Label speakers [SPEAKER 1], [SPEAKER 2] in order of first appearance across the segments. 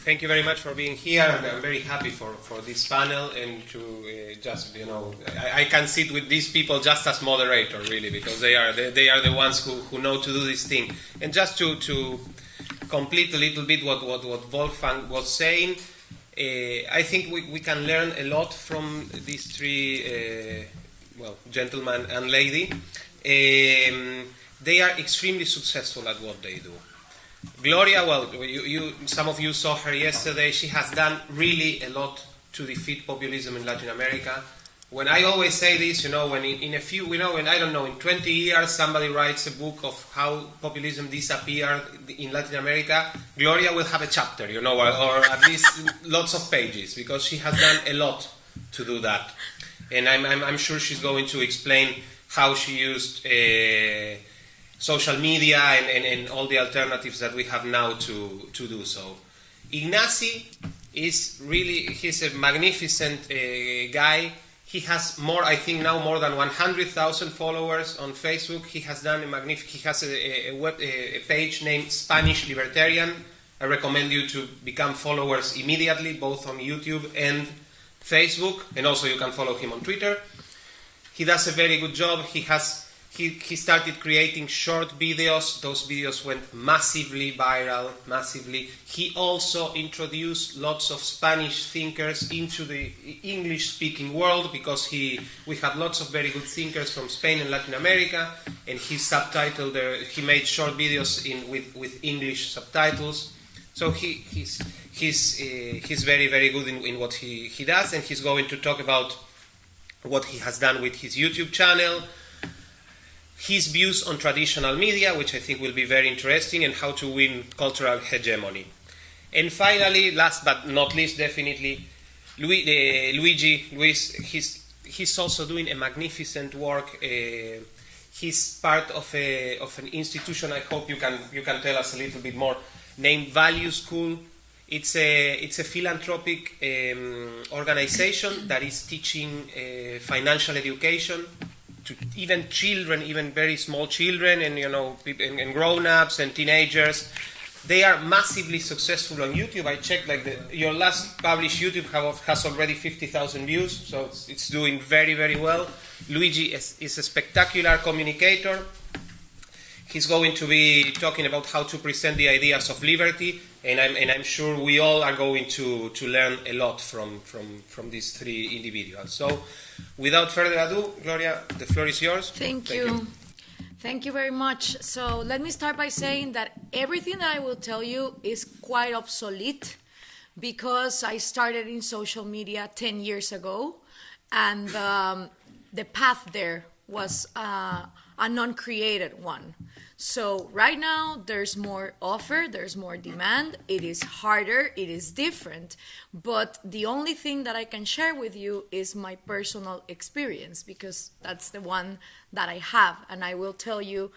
[SPEAKER 1] thank you very much for being here. I'm very happy for this panel and to I can sit with these people just as moderator, really, because they are the ones who know to do this thing. And just to complete a little bit what Wolfgang was saying, I think we can learn a lot from these three gentleman and lady. They are extremely successful at what they do. Gloria, some of you saw her yesterday. She has done really a lot to defeat populism in Latin America. When I always say this, when in 20 years somebody writes a book of how populism disappeared in Latin America, Gloria will have a chapter, or at least lots of pages, because she has done a lot to do that. And I'm sure she's going to explain how she used social media and all the alternatives that we have now to do so. Ignasi he's a magnificent guy. He has more than 100,000 followers on Facebook. He has done he has a page named Spanish Libertarian. I recommend you to become followers immediately, both on YouTube and Facebook, and also you can follow him on Twitter. He does a very good job. He started creating short videos. Those videos went massively viral, massively. He also introduced lots of Spanish thinkers into the English-speaking world, because we have lots of very good thinkers from Spain and Latin America, and he made short videos with English subtitles. So he's very, very good in what he does, and he's going to talk about what he has done with his YouTube channel, his views on traditional media, which I think will be very interesting, and how to win cultural hegemony. And finally, last but not least, definitely, Luis, he's also doing a magnificent work. He's part of an institution, I hope you can tell us a little bit more, named Value School. It's a philanthropic organization that is teaching financial education to even children, even very small children, and grown-ups and teenagers. They are massively successful on YouTube. I checked, your last published YouTube has already 50,000 views, so it's doing very, very well. Luigi is a spectacular communicator. He's going to be talking about how to present the ideas of liberty, and I'm sure we all are going to learn a lot from these three individuals. So, without further ado, Gloria, the floor is yours.
[SPEAKER 2] Thank you. Thank you very much. So let me start by saying that everything that I will tell you is quite obsolete, because I started in social media 10 years ago, and the path there was a non-created one. So right now there's more offer, there's more demand, it is harder, it is different, but the only thing that I can share with you is my personal experience, because that's the one that I have, and I will tell you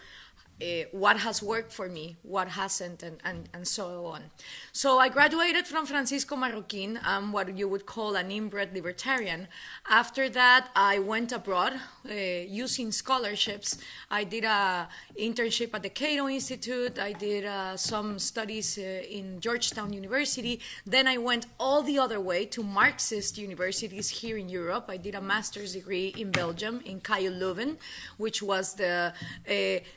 [SPEAKER 2] what has worked for me, what hasn't, and so on. So I graduated from Francisco Marroquín. I'm what you would call an inbred libertarian. After that, I went abroad using scholarships. I did an internship at the Cato Institute. I did some studies in Georgetown University. Then I went all the other way to Marxist universities here in Europe. I did a master's degree in Belgium, in KU Leuven, which was the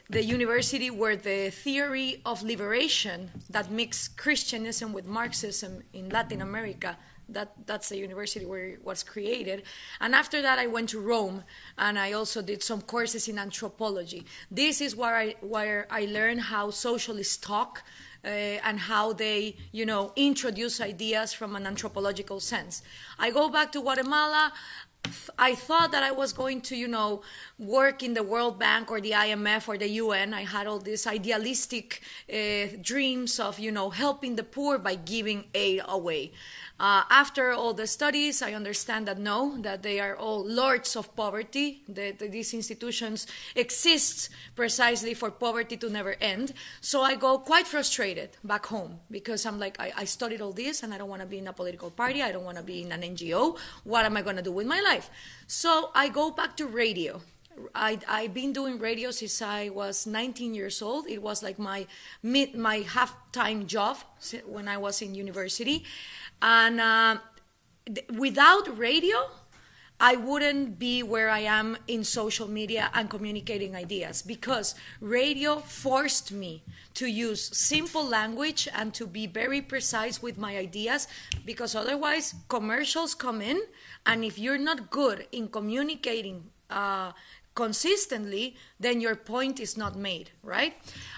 [SPEAKER 2] university where the theory of liberation that mixed Christianism with Marxism in Latin America, that's the university where it was created. And after that, I went to Rome, and I also did some courses in anthropology. This is where I learned how socialists talk, and how they, introduce ideas from an anthropological sense. I go back to Guatemala. I thought that I was going to, work in the World Bank or the IMF or the UN. I had all these idealistic dreams of, helping the poor by giving aid away. After all the studies, I understand that they are all lords of poverty. These institutions exist precisely for poverty to never end. So I go quite frustrated back home, because I'm like, I studied all this and I don't want to be in a political party. I don't want to be in an NGO. What am I going to do with my life? So I go back to radio. I've been doing radio since I was 19 years old. It was like my half-time job when I was in university. And without radio, I wouldn't be where I am in social media and communicating ideas, because radio forced me to use simple language and to be very precise with my ideas, because otherwise commercials come in, and if you're not good in communicating consistently, then your point is not made, right?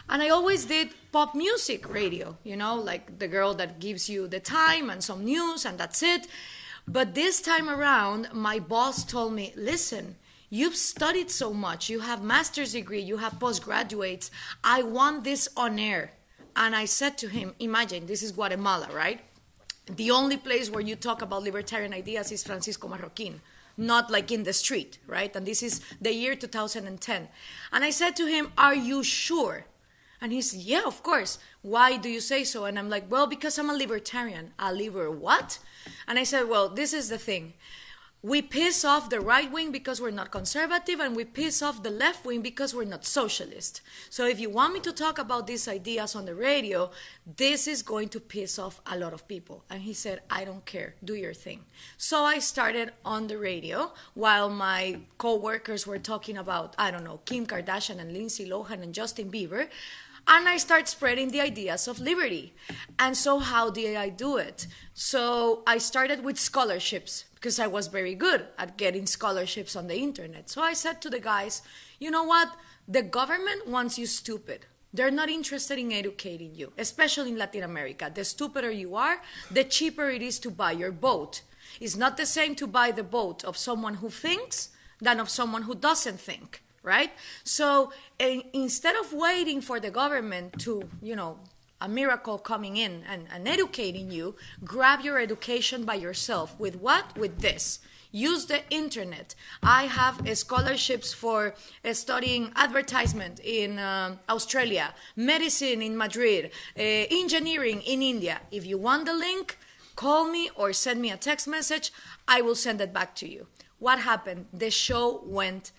[SPEAKER 2] And I always did pop music radio, like the girl that gives you the time and some news and that's it. But this time around, my boss told me, listen, you've studied so much, you have master's degree, you have postgraduates, I want this on air. And I said to him, imagine, this is Guatemala, right? The only place where you talk about libertarian ideas is Francisco Marroquin, not like in the street, right? And this is the year 2010. And I said to him, are you sure? And he said, yeah, of course. Why do you say so? And I'm like, well, because I'm a libertarian. A liber what? And I said, well, this is the thing. We piss off the right wing because we're not conservative, and we piss off the left wing because we're not socialist. So if you want me to talk about these ideas on the radio, this is going to piss off a lot of people. And he said, I don't care, do your thing. So I started on the radio while my co-workers were talking about, I don't know, Kim Kardashian and Lindsay Lohan and Justin Bieber. And I start spreading the ideas of liberty. And so how did I do it? So I started with scholarships, because I was very good at getting scholarships on the internet. So I said to the guys, you know what? The government wants you stupid. They're not interested in educating you, especially in Latin America. The stupider you are, the cheaper it is to buy your boat. It's not the same to buy the boat of someone who thinks than of someone who doesn't think. Right? So instead of waiting for the government to, a miracle coming in and educating you, grab your education by yourself. With what? With this. Use the internet. I have scholarships for studying advertisement in Australia, medicine in Madrid, engineering in India. If you want the link, call me or send me a text message. I will send it back to you. What happened? The show went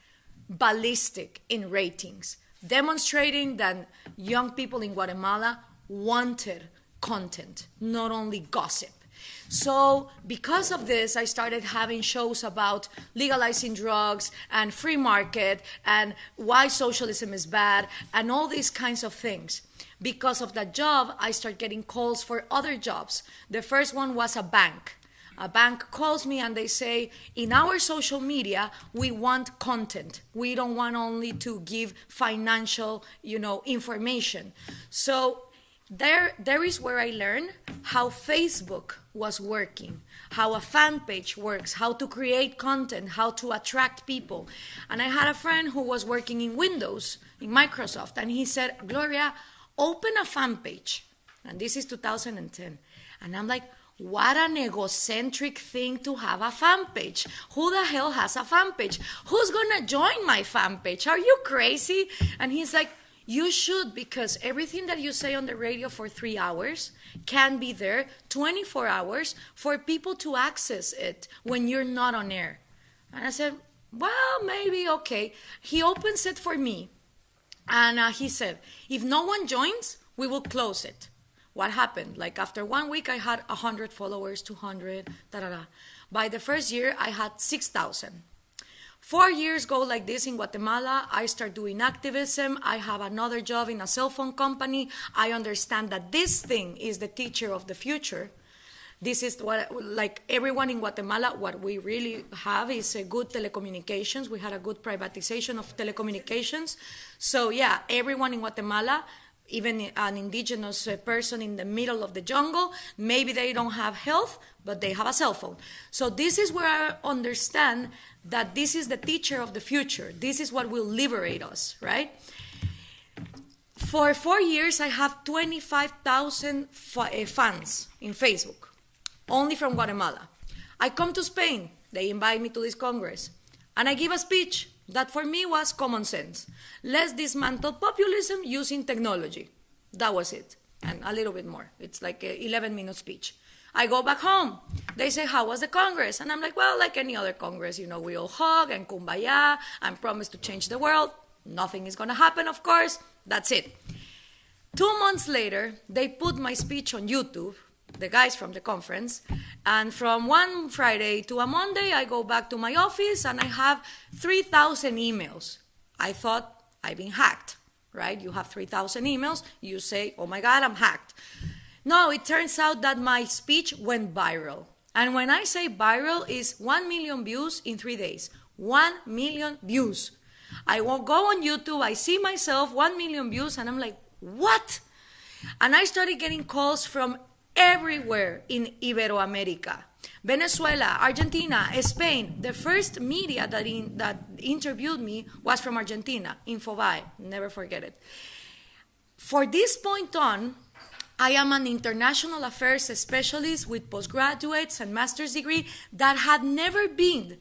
[SPEAKER 2] ballistic in ratings, demonstrating that young people in Guatemala wanted content, not only gossip. So because of this, I started having shows about legalizing drugs and free market and why socialism is bad and all these kinds of things. Because of that job, I started getting calls for other jobs. The first one was a bank. A bank calls me and they say, in our social media, we want content. We don't want only to give financial, information. So there is where I learned how Facebook was working, how a fan page works, how to create content, how to attract people. And I had a friend who was working in Windows, in Microsoft, and he said, Gloria, open a fan page. And this is 2010. And I'm like, what an egocentric thing to have a fan page. Who the hell has a fan page? Who's gonna join my fan page? Are you crazy? And he's like, you should, because everything that you say on the radio for 3 hours can be there 24 hours for people to access it when you're not on air. And I said, well, maybe, okay. He opens it for me. And he said, if no one joins, we will close it. What happened? Like after 1 week, I had 100 followers, 200, da-da-da. By the first year, I had 6,000. 4 years go like this in Guatemala. I start doing activism. I have another job in a cell phone company. I understand that this thing is the teacher of the future. This is what, like everyone in Guatemala, what we really have is a good telecommunications. We had a good privatization of telecommunications. So yeah, everyone in Guatemala, even an indigenous person in the middle of the jungle, maybe they don't have health, but they have a cell phone. So this is where I understand that this is the teacher of the future. This is what will liberate us, right? For 4 years, I have 25,000 fans in Facebook, only from Guatemala. I come to Spain. They invite me to this Congress. And I give a speech that for me was common sense. Let's dismantle populism using technology. That was it. And a little bit more. It's like an 11-minute speech. I go back home. They say, how was the Congress? And I'm like, well, like any other Congress, you know, we all hug and kumbaya and promise to change the world. Nothing is going to happen, of course. That's it. 2 months later, they put my speech on YouTube, the guys from the conference, and from one Friday to a Monday, I go back to my office and I have 3,000 emails. I thought I've been hacked, right? You have 3,000 emails, you say, oh my God, I'm hacked. No, it turns out that my speech went viral. And when I say viral, it's 1 million views in 3 days. 1 million views. I won't go on YouTube, I see myself, 1 million views, and I'm like, what? And I started getting calls from everywhere in Iberoamerica. Venezuela, Argentina, Spain. The first media that interviewed me was from Argentina, Infobae, never forget it. For this point on, I am an international affairs specialist with postgraduates and master's degree that had never been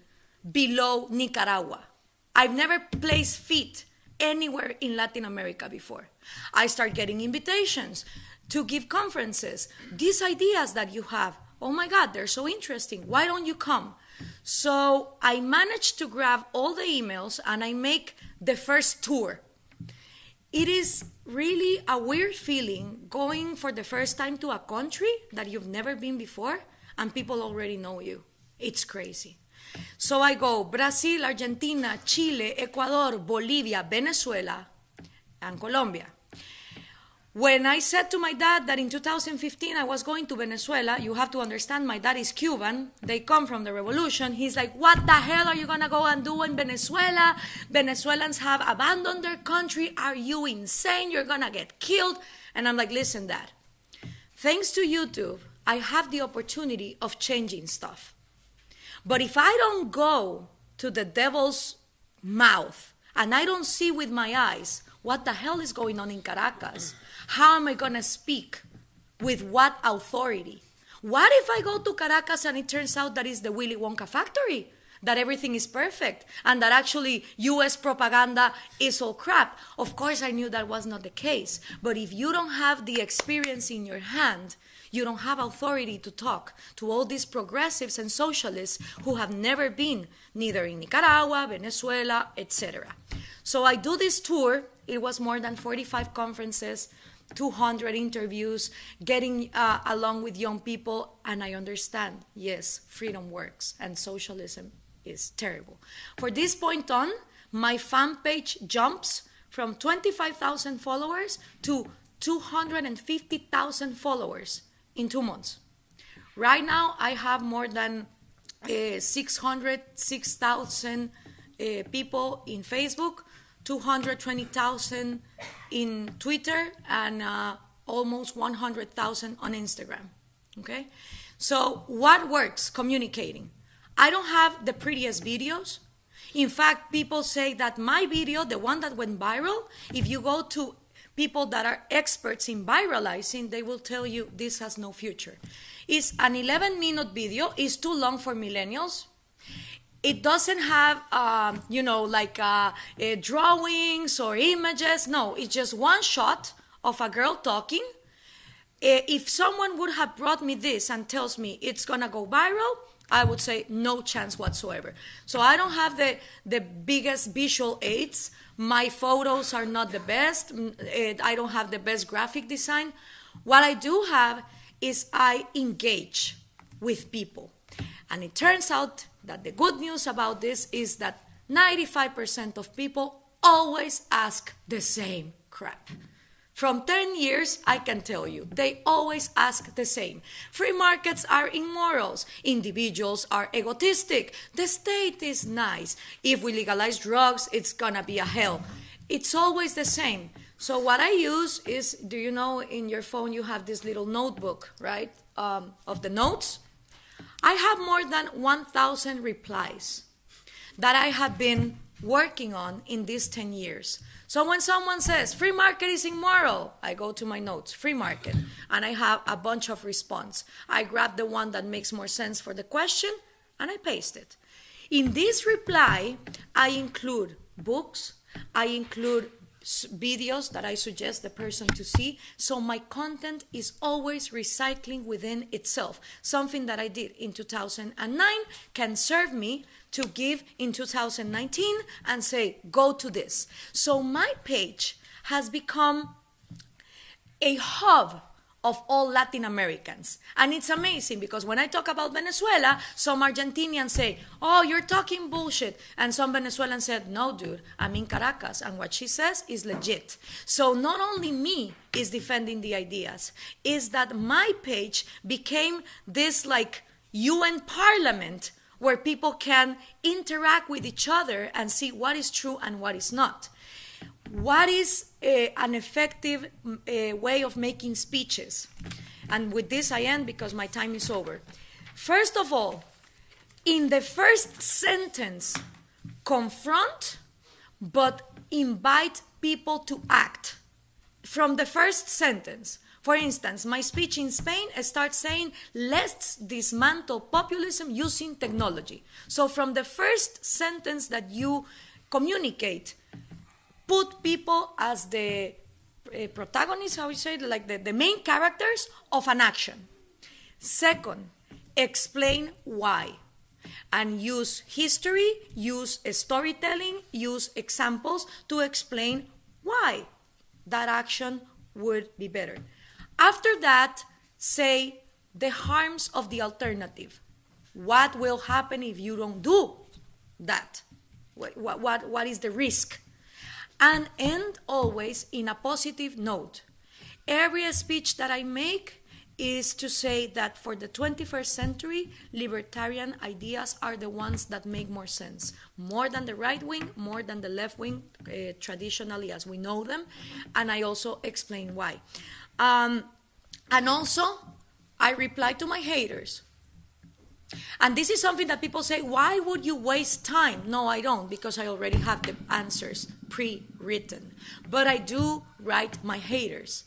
[SPEAKER 2] below Nicaragua. I've never placed feet anywhere in Latin America before. I start getting invitations to give conferences. These ideas that you have, oh my God, they're so interesting. Why don't you come? So I managed to grab all the emails and I make the first tour. It is really a weird feeling going for the first time to a country that you've never been before and people already know you. It's crazy. So I go Brazil, Argentina, Chile, Ecuador, Bolivia, Venezuela, and Colombia. When I said to my dad that in 2015 I was going to Venezuela, you have to understand my dad is Cuban, they come from the revolution, he's like, what the hell are you gonna go and do in Venezuela? Venezuelans have abandoned their country, are you insane? You're gonna get killed. And I'm like, listen, Dad, thanks to YouTube, I have the opportunity of changing stuff. But if I don't go to the devil's mouth and I don't see with my eyes what the hell is going on in Caracas, how am I going to speak? With what authority? What if I go to Caracas and it turns out that it's the Willy Wonka factory? That everything is perfect and that actually US propaganda is all crap? Of course, I knew that was not the case. But if you don't have the experience in your hand, you don't have authority to talk to all these progressives and socialists who have never been neither in Nicaragua, Venezuela, etc. So I do this tour. It was more than 45 conferences, 200 interviews, getting along with young people, and I understand, yes, freedom works, and socialism is terrible. For this point on, my fan page jumps from 25,000 followers to 250,000 followers in 2 months. Right now, I have more than 6,000 people in Facebook, 220,000 in Twitter, and almost 100,000 on Instagram. Okay? So what works? Communicating. I don't have the prettiest videos. In fact, people say that my video, the one that went viral, if you go to people that are experts in viralizing, they will tell you this has no future. It's an 11-minute video. It's too long for millennials. It doesn't have, drawings or images. No, it's just one shot of a girl talking. If someone would have brought me this and tells me it's going to go viral, I would say no chance whatsoever. So I don't have the biggest visual aids. My photos are not the best. I don't have the best graphic design. What I do have is I engage with people. And it turns out that the good news about this is that 95% of people always ask the same crap. From 10 years, I can tell you, they always ask the same. Free markets are immoral. Individuals are egotistic. The state is nice. If we legalize drugs, it's gonna be a hell. It's always the same. So what I use is, do you know in your phone you have this little notebook, right, of the notes? I have more than 1,000 replies that I have been working on in these 10 years. So when someone says, free market is immoral, I go to my notes, free market, and I have a bunch of response. I grab the one that makes more sense for the question, and I paste it. In this reply, I include books, I include videos that I suggest the person to see. So my content is always recycling within itself. Something that I did in 2009 can serve me to give in 2019 and say, go to this. So my page has become a hub of all Latin Americans. And it's amazing because when I talk about Venezuela, some Argentinians say, oh, you're talking bullshit. And some Venezuelans said, no, dude, I'm in Caracas. And what she says is legit. So not only me is defending the ideas, is that my page became this like UN parliament where people can interact with each other and see what is true and what is not. What is an effective way of making speeches? And with this I end because my time is over. First of all, in the first sentence, confront, but invite people to act. From the first sentence. For instance, my speech in Spain starts saying, let's dismantle populism using technology. So from the first sentence that you communicate, put people as the protagonists, how we say it, like the main characters of an action. Second, explain why. And use history, use storytelling, use examples to explain why that action would be better. After that, say the harms of the alternative. What will happen if you don't do that? What is the risk? And end always in a positive note. Every speech that I make is to say that for the 21st century, libertarian ideas are the ones that make more sense. More than the right wing, more than the left wing, traditionally as we know them. And I also explain why. And also, I reply to my haters. And this is something that people say, why would you waste time? No, I don't, because I already have the answers pre-written. But I do write my haters.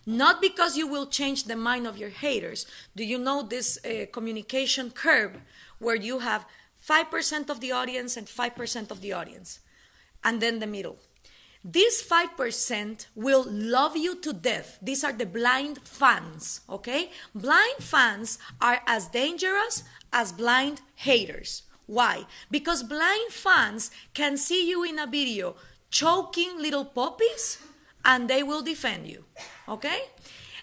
[SPEAKER 2] Not because you will change the mind of your haters. Do you know this communication curve where you have 5% of the audience and 5% of the audience, and then the middle? These 5% will love you to death. These are the blind fans, okay? Blind fans are as dangerous as blind haters. Why? Because blind fans can see you in a video choking little puppies and they will defend you, okay?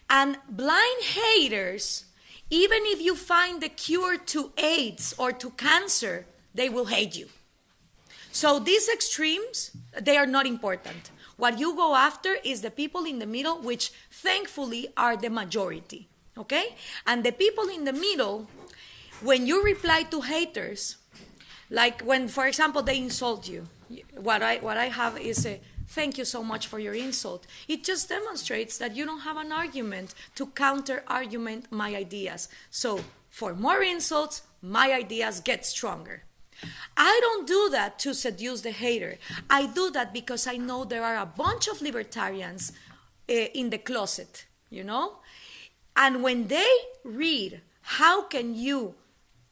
[SPEAKER 2] And blind haters, even if you find the cure to AIDS or to cancer, they will hate you. So these extremes, they are not important. What you go after is the people in the middle, which thankfully are the majority, okay? And the people in the middle, when you reply to haters, like when, for example, they insult you, what I have is a thank you so much for your insult. It just demonstrates that you don't have an argument to counter-argument my ideas. So for more insults, my ideas get stronger. I don't do that to seduce the hater. I do that because I know there are a bunch of libertarians in the closet, you know? And when they read, how can you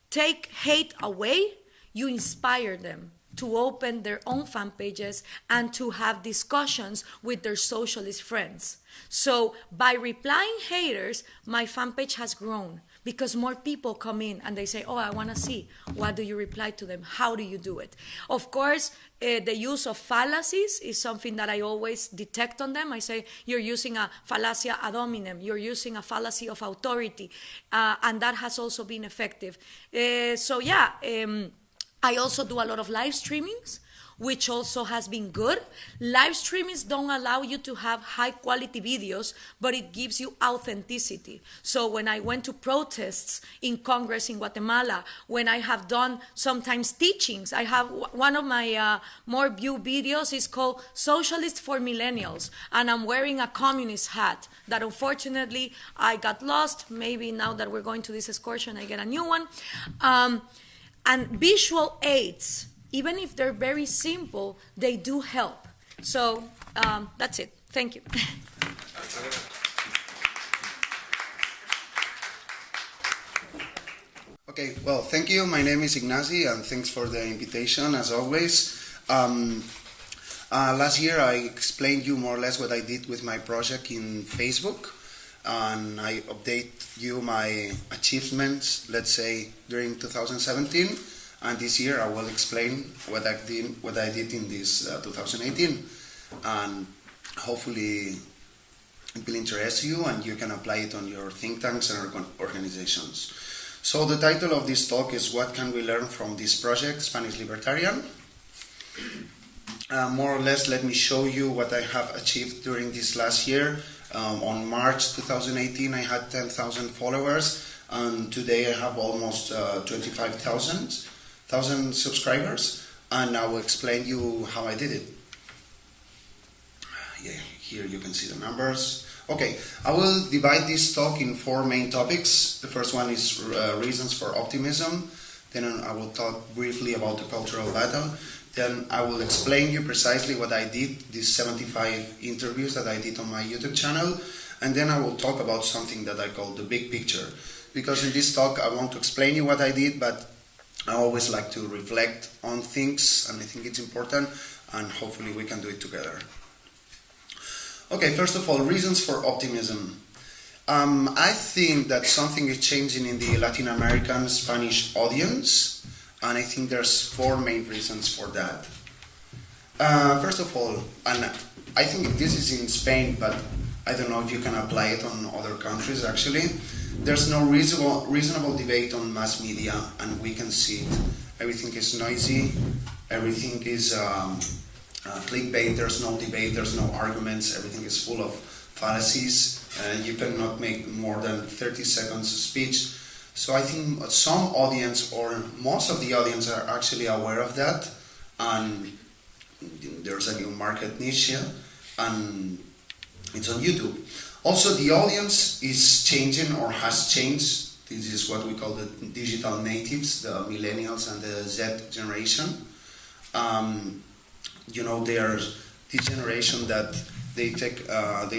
[SPEAKER 2] take hate away? You inspire them to open their own fan pages and to have discussions with their socialist friends. So by replying haters, my fan page has grown because more people come in and they say, oh, I want to see. What do you reply to them? How do you do it? Of course, the use of fallacies is something that I always detect on them. I say, you're using a fallacia ad hominem. You're using a fallacy of authority. And that has also been effective. I also do a lot of live streamings, which also has been good. Live streamings don't allow you to have high quality videos, but it gives you authenticity. So when I went to protests in Congress in Guatemala, when I have done sometimes teachings, I have one of my more viewed videos is called Socialist for Millennials, and I'm wearing a communist hat that unfortunately I got lost. Maybe now that we're going to this excursion, I get a new one. And visual aids, even if they're very simple, they do help. So that's it. Thank you.
[SPEAKER 3] Okay, well, thank you. My name is Ignasi, and thanks for the invitation, as always. Last year I explained you more or less what I did with my project in Facebook, and I update you my achievements, let's say, during 2017, and this year I will explain what I did in this 2018, and hopefully it will interest you and you can apply it on your think tanks and organizations. So the title of this talk is What Can We Learn from This Project, Spanish Libertarian? More or less, let me show you what I have achieved during this last year. On March 2018, I had 10,000 followers, and today I have almost 25,000 subscribers, and I will explain you how I did it. Yeah, here you can see the numbers. Okay, I will divide this talk in 4 main topics. The first one is reasons for optimism. Then I will talk briefly about the cultural battle. Then I will explain you precisely what I did, these 75 interviews that I did on my YouTube channel. And then I will talk about something that I call the big picture. Because in this talk I want to explain you what I did, but I always like to reflect on things, and I think it's important, and hopefully we can do it together. Okay, first of all, reasons for optimism. I think that something is changing in the Latin American Spanish audience, and I think there's 4 main reasons for that. First of all, and I think this is in Spain, but I don't know if you can apply it on other countries actually. There's no reasonable debate on mass media, and we can see it. Everything is noisy, everything is clickbait, there's no debate, there's no arguments, everything is full of fallacies. You cannot make more than 30 seconds of speech. So I think some audience, or most of the audience, are actually aware of that, and there's a new market niche, and it's on YouTube. Also, the audience is changing, or has changed. This is what we call the digital natives, the millennials and the Z generation. They are the generation that they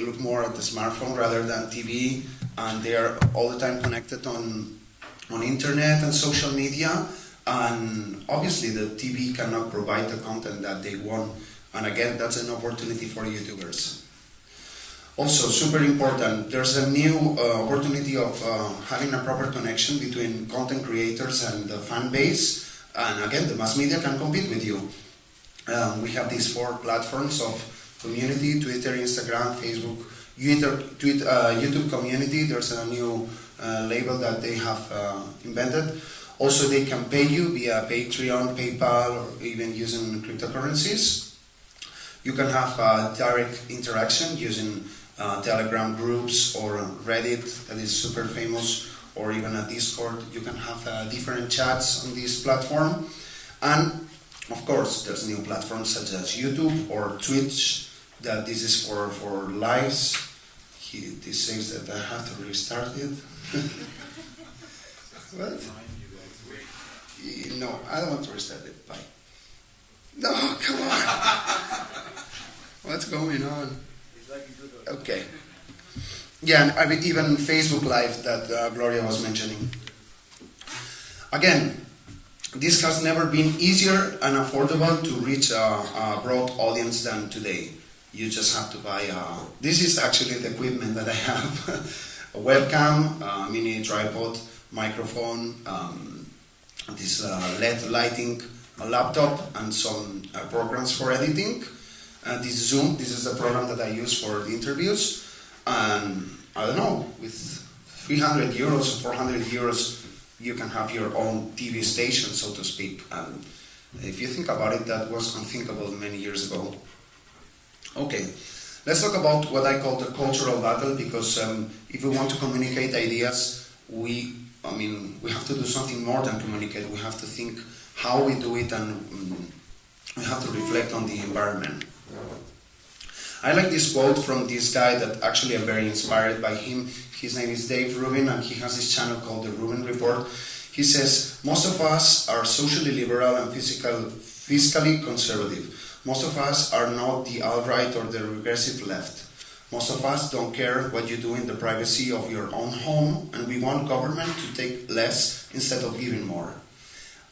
[SPEAKER 3] look more at the smartphone rather than TV, and they are all the time connected on internet and social media, and obviously the TV cannot provide the content that they want, and again, that's an opportunity for YouTubers. Also, super important, there's a new opportunity of having a proper connection between content creators and the fan base, and again, the mass media can compete with you. We have these 4 platforms of community: Twitter, Instagram, Facebook, YouTube community. There's a new label that they have invented. Also, they can pay you via Patreon, PayPal, or even using cryptocurrencies. You can have direct interaction using Telegram groups or Reddit, that is super famous, or even a Discord. You can have different chats on this platform. And of course, there's new platforms such as YouTube or Twitch, that this is for lives. This says that I have to restart it. What? No, I don't want to restart it. Bye. No, come on. What's going on? Okay. Yeah, I mean, even Facebook Live that Gloria was mentioning. Again, this has never been easier and affordable to reach a broad audience than today. You just have to buy this is actually the equipment that I have. A webcam, a mini tripod, microphone, this LED lighting, a laptop, and some programs for editing. This Zoom, this is the program that I use for the interviews. And I don't know, with 300 euros or 400 euros, you can have your own TV station, so to speak. And if you think about it, that was unthinkable many years ago. Okay, let's talk about what I call the cultural battle, because if we want to communicate ideas, we have to do something more than communicate. We have to think how we do it, and we have to reflect on the environment. I like this quote from this guy that actually I'm very inspired by him. His name is Dave Rubin, and he has this channel called The Rubin Report. He says, most of us are socially liberal and fiscally conservative. Most of us are not the alt-right or the regressive left. Most of us don't care what you do in the privacy of your own home, and we want government to take less instead of giving more.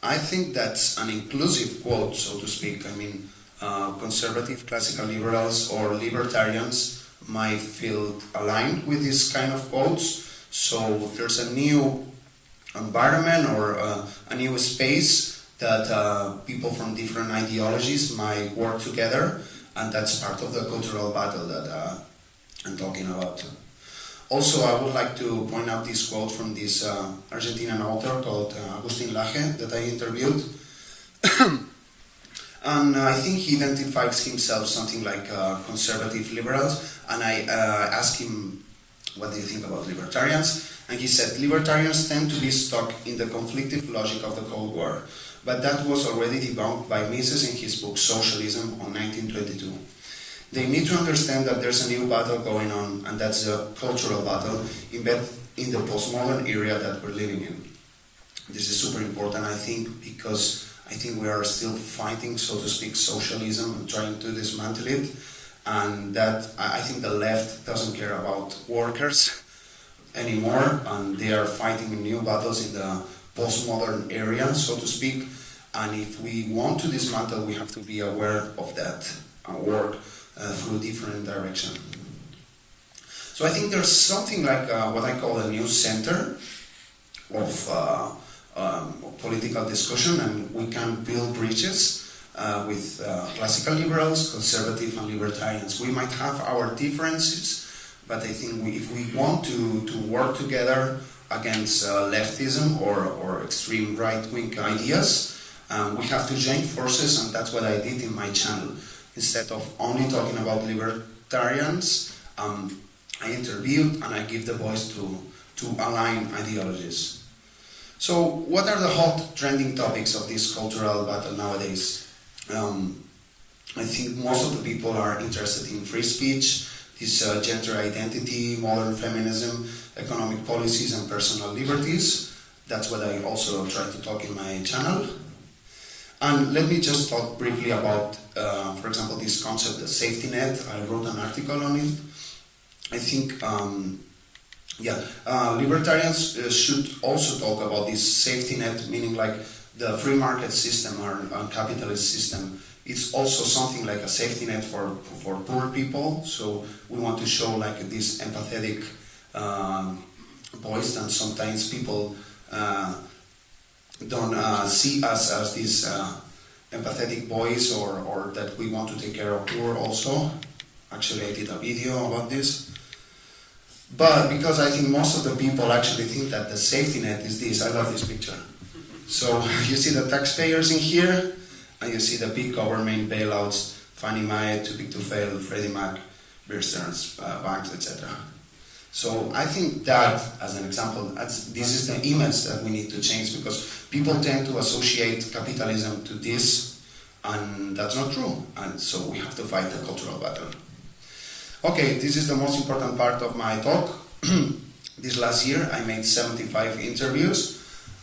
[SPEAKER 3] I think that's an inclusive quote, so to speak. I mean, conservative classical liberals or libertarians might feel aligned with this kind of quotes. So there's a new environment or a new space that people from different ideologies might work together, and that's part of the cultural battle that I'm talking about. Also, I would like to point out this quote from this Argentinian author called Agustin Laje that I interviewed. And I think he identifies himself something like conservative liberals, and I asked him, what do you think about libertarians? And he said, libertarians tend to be stuck in the conflictive logic of the Cold War, but that was already debunked by Mises in his book Socialism on 1922. They need to understand that there's a new battle going on, and that's a cultural battle embedded in the postmodern era that we're living in. This is super important, I think, because I think we are still fighting, so to speak, socialism and trying to dismantle it, and that I think the left doesn't care about workers anymore, and they are fighting new battles in the postmodern area, so to speak, and if we want to dismantle, we have to be aware of that and work through different directions. So I think there's something like what I call a new center of political discussion, and we can build bridges with classical liberals, conservative and libertarians. We might have our differences, but I think if we want to work together against leftism or extreme right-wing ideas, we have to join forces, and that's what I did in my channel. Instead of only talking about libertarians, I interviewed and I give the voice to align ideologies. So what are the hot trending topics of this cultural battle nowadays? I think most of the people are interested in free speech, this gender identity, modern feminism, economic policies and personal liberties. That's what I also try to talk in my channel. And let me just talk briefly about, for example, this concept, the safety net. I wrote an article on it. I think, libertarians should also talk about this safety net, meaning like the free market system or capitalist system. It's also something like a safety net for poor people. So we want to show like this empathetic voice, and sometimes people don't see us as this empathetic voice or that we want to take care of poor also. Actually, I did a video about this. But because I think most of the people actually think that the safety net is this. I love this picture. So you see the taxpayers in here, and you see the big government bailouts, Fannie Mae, Too Big to Fail, Freddie Mac, Bear Stearns, banks, etc. So I think that, as an example, this is the image that we need to change, because people tend to associate capitalism to this, and that's not true. And so we have to fight the cultural battle. Okay, this is the most important part of my talk. This last year I made 75 interviews.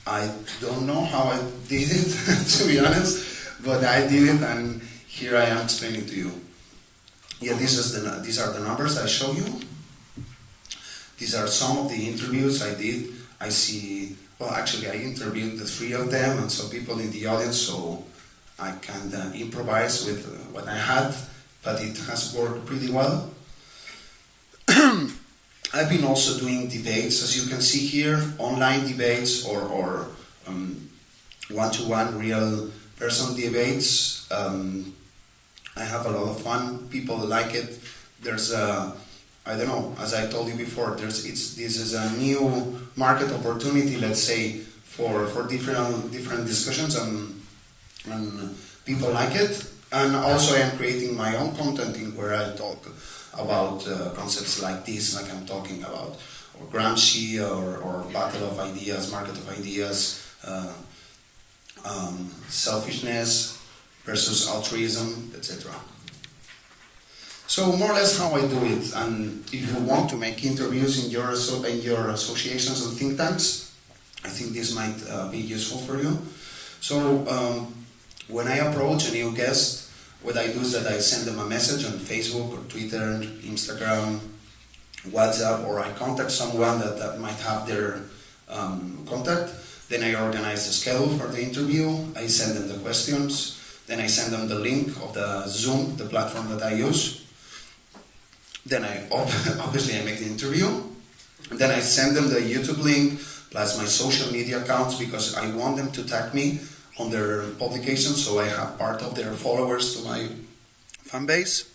[SPEAKER 3] I don't know how I did it, to be honest, but I did it, and here I am explaining to you. Yeah, these are the numbers I show you. These are some of the interviews I did. I interviewed the three of them and some people in the audience, so I can improvise with what I had, but it has worked pretty well. I've been also doing debates, as you can see here, online debates or one-to-one real person debates. I have a lot of fun. People like it. There's I don't know, as I told you before, this is a new market opportunity, let's say, for different discussions, and people like it. And also I am creating my own content in where I talk about concepts like this, like I'm talking about, or Gramsci, or battle of ideas, market of ideas, selfishness versus altruism, etc. So more or less how I do it, and if you want to make interviews in your associations and think tanks, I think this might be useful for you. So when I approach a new guest, what I do is that I send them a message on Facebook or Twitter, Instagram, WhatsApp, or I contact someone that might have their contact. Then I organize the schedule for the interview. I send them the questions. Then I send them the link of the Zoom, the platform that I use. Then obviously I make the interview. And then I send them the YouTube link plus my social media accounts because I want them to tag me on their publications so I have part of their followers to my fan base.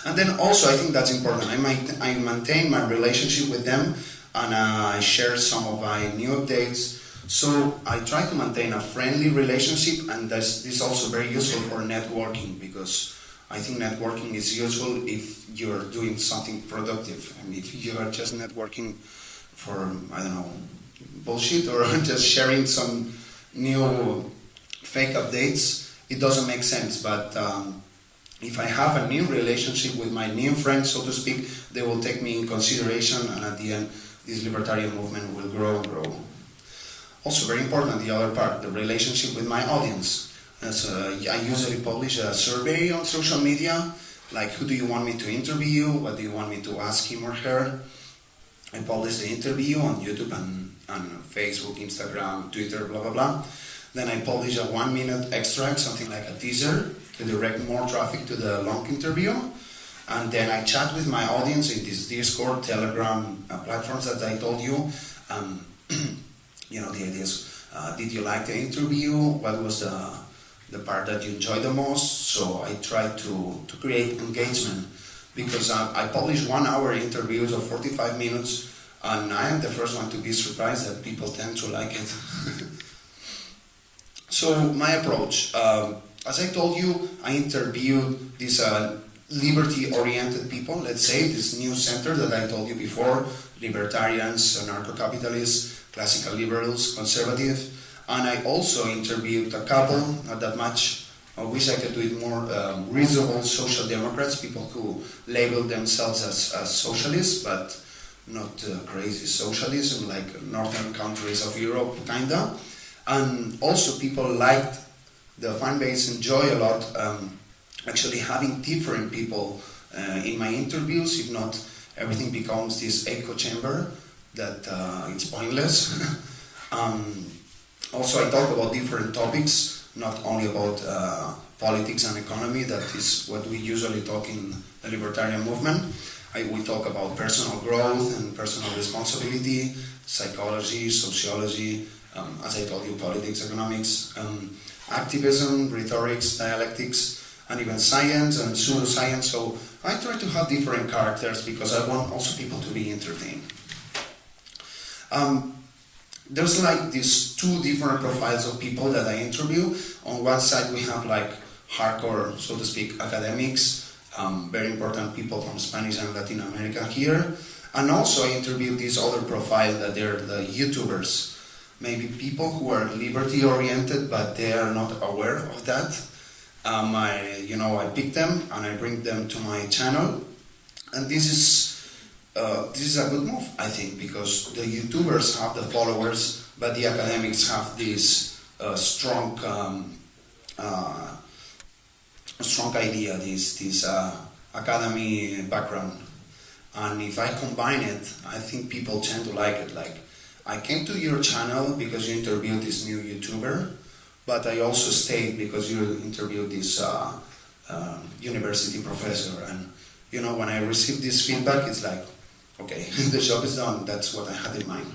[SPEAKER 3] And then also I think that's important. I maintain my relationship with them and I share some of my new updates. So I try to maintain a friendly relationship, and this is also very useful for networking because I think networking is useful if you're doing something productive. I mean, if you are just networking for, I don't know, bullshit or just sharing some new fake updates, it doesn't make sense. But if I have a new relationship with my new friends, so to speak, they will take me in consideration, and at the end, this libertarian movement will grow and grow. Also very important, the other part, the relationship with my audience. I usually publish a survey on social media, like who do you want me to interview, what do you want me to ask him or her. I publish the interview on YouTube and Facebook, Instagram, Twitter, blah, blah, blah. Then I publish a 1-minute extract, something like a teaser, to direct more traffic to the long interview. And then I chat with my audience in this Discord, Telegram platforms that I told you. The idea is, did you like the interview? What was the part that you enjoyed the most? So I try to create engagement because I publish 1-hour interviews of 45 minutes, and I am the first one to be surprised that people tend to like it. So my approach, as I told you, I interviewed these liberty-oriented people, let's say, this new center that I told you before, libertarians, anarcho-capitalists, classical liberals, conservative, and I also interviewed a couple, not that much, I wish I could do it more, reasonable social democrats, people who label themselves as socialists, but not crazy socialism like northern countries of Europe, kinda. And also people liked, the fan base enjoy a lot actually having different people in my interviews. If not, everything becomes this echo chamber that it's pointless. Also, I talk about different topics, not only about politics and economy, that is what we usually talk in the libertarian movement. We talk about personal growth and personal responsibility, psychology, sociology, as I told you, politics, economics, activism, rhetorics, dialectics, and even science and pseudoscience. So I try to have different characters because I want also people to be entertained. There's like these two different profiles of people that I interview. On one side we have like hardcore, so to speak, academics, very important people from Spanish and Latin America here. And also I interview this other profile that they're the YouTubers. Maybe people who are liberty-oriented, but they are not aware of that. I pick them and I bring them to my channel. And this is a good move, I think, because the YouTubers have the followers, but the academics have this strong idea, this academy background. And if I combine it, I think people tend to like it. Like, I came to your channel because you interviewed this new YouTuber, but I also stayed because you interviewed this university professor. And, when I received this feedback, it's like, okay, the job is done. That's what I had in mind.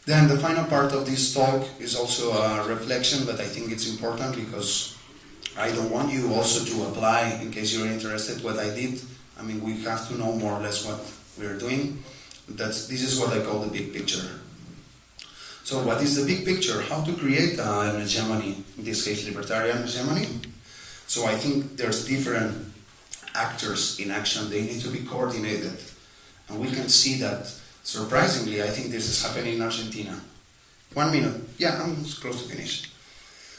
[SPEAKER 3] Then the final part of this talk is also a reflection, but I think it's important because I don't want you also to apply in case you're interested what I did. I mean, we have to know more or less what we're doing. This is what I call the big picture. So what is the big picture? How to create an hegemony, in this case libertarian hegemony. So I think there's different actors in action. They need to be coordinated. And we can see that, surprisingly, I think this is happening in Argentina. 1 minute. Yeah, I'm close to finish.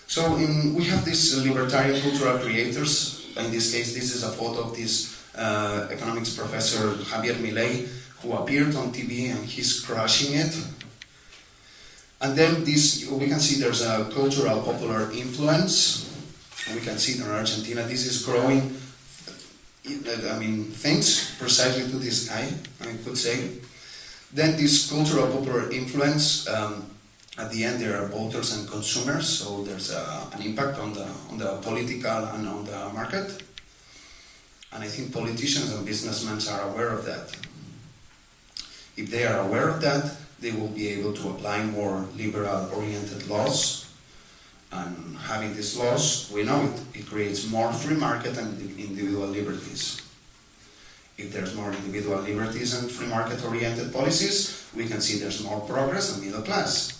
[SPEAKER 3] So we have these libertarian cultural creators. In this case, this is a photo of this economics professor, Javier Milei, who appeared on TV and he's crushing it. And then we can see there's a cultural popular influence. We can see it in Argentina. This is growing, thanks precisely to this guy, I could say. Then this cultural popular influence at the end, there are voters and consumers, so there's an impact on the political and on the market. And I think politicians and businessmen are aware of that. If they are aware of that, they will be able to apply more liberal-oriented laws. And having these laws, we know it creates more free market and individual liberties. If there's more individual liberties and free market-oriented policies, we can see there's more progress and middle class.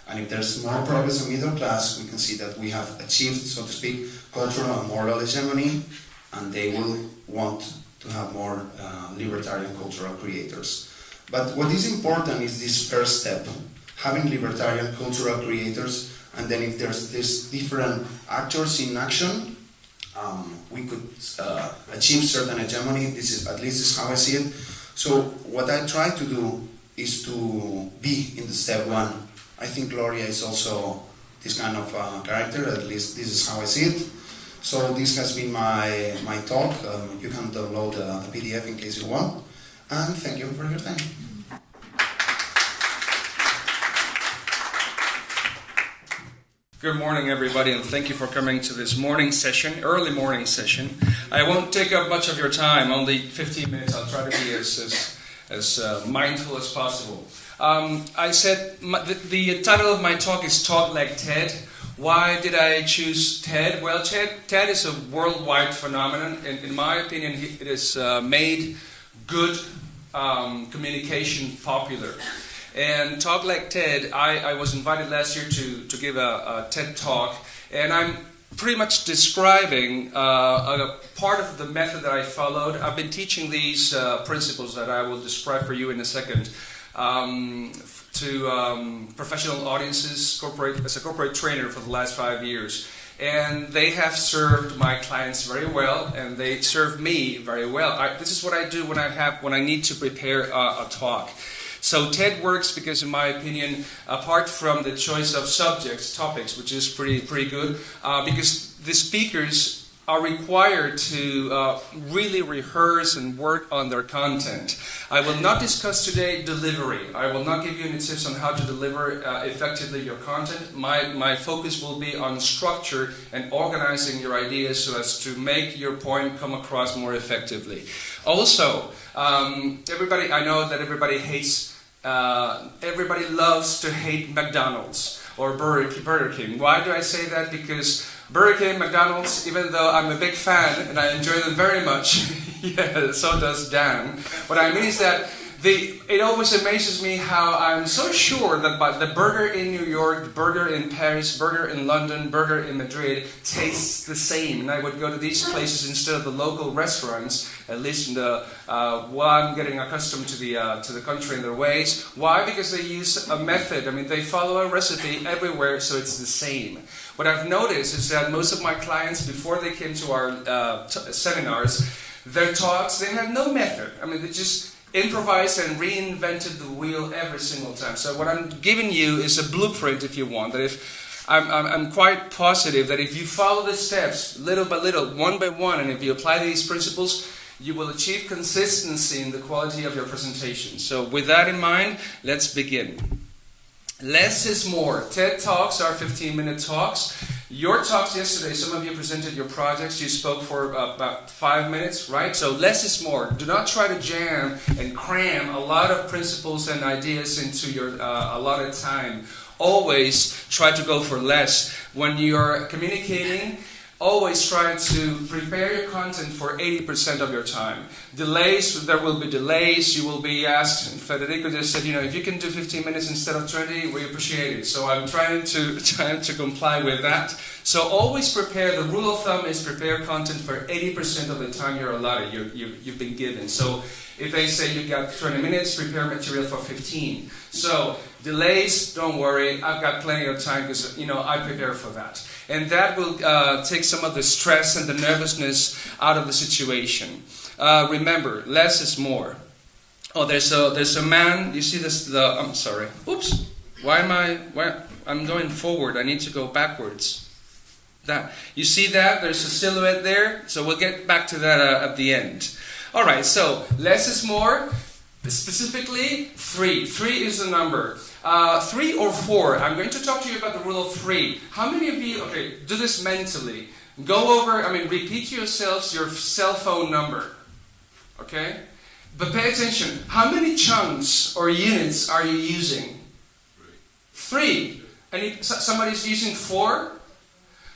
[SPEAKER 3] And if there's more progress and middle class, we can see that we have achieved, so to speak, cultural and moral hegemony, and they will want to have more libertarian cultural creators. But what is important is this first step, having libertarian cultural creators, and then if there's these different actors in action, we could achieve certain hegemony. This is, at least, is how I see it. So what I try to do is to be in the step one. I think Gloria is also this kind of character, at least this is how I see it. So this has been my talk. You can download the PDF in case you want. And thank you for your time.
[SPEAKER 4] Good morning, everybody, and thank you for coming to this morning session, early morning session. I won't take up much of your time, only 15 minutes. I'll try to be as mindful as possible. I said the title of my talk is Talk Like TED. Why did I choose TED? Well, TED is a worldwide phenomenon, and in my opinion, it has made good communication popular. And Talk Like TED, I was invited last year to give a TED talk, and I'm pretty much describing a part of the method that I followed. I've been teaching these principles that I will describe for you in a second to professional audiences, as a corporate trainer for the last 5 years. And they have served my clients very well, and they serve me very well. This is what I do when I need to prepare a talk. So TED works because, in my opinion, apart from the choice of topics, which is pretty good, because the speakers are required to really rehearse and work on their content. I will not discuss today delivery. I will not give you any tips on how to deliver effectively your content. My focus will be on structure and organizing your ideas so as to make your point come across more effectively. Also, I know that everybody loves to hate McDonald's or Burger King. Why do I say that? Because Burger King, McDonald's, even though I'm a big fan and I enjoy them very much, yeah, so does Dan. What I mean is that it always amazes me how I'm so sure that the burger in New York, burger in Paris, burger in London, burger in Madrid tastes the same. And I would go to these places instead of the local restaurants, at least in while I'm getting accustomed to the country and their ways. Why? Because they use a method. I mean, they follow a recipe everywhere, so it's the same. What I've noticed is that most of my clients, before they came to our seminars, their talks, they had no method. I mean, they just improvised and reinvented the wheel every single time. So what I'm giving you is a blueprint, if you want, that if I'm quite positive that if you follow the steps little by little, one by one, and if you apply these principles, you will achieve consistency in the quality of your presentation. So with that in mind, let's begin. Less is more. TED Talks are 15-minute talks. Your talks yesterday, some of you presented your projects. You spoke for about 5 minutes, right? So less is more. Do not try to jam and cram a lot of principles and ideas into your allotted time. Always try to go for less. When you're communicating, always try to prepare your content for 80% of your time. Delays, there will be delays. You will be asked, and Federico just said, if you can do 15 minutes instead of 20, we appreciate it. So I'm trying to comply with that. So always prepare. The rule of thumb is prepare content for 80% of the time you're allotted, you've been given. So if they say you got 20 minutes, prepare material for 15. So delays, don't worry. I've got plenty of time because, I prepare for that. And that will take some of the stress and the nervousness out of the situation. Remember, less is more. Oh, there's a man. You see this? I'm sorry. Oops. I'm going forward. I need to go backwards. That you see that? There's a silhouette there. So we'll get back to that at the end. All right. So less is more. Specifically, 3. 3 is the number. 3 or 4. I'm going to talk to you about the rule of 3. How many of you, okay, do this mentally. Go over, repeat to yourselves your cell phone number. Okay? But pay attention. How many chunks or units are you using? 3. Somebody's using 4?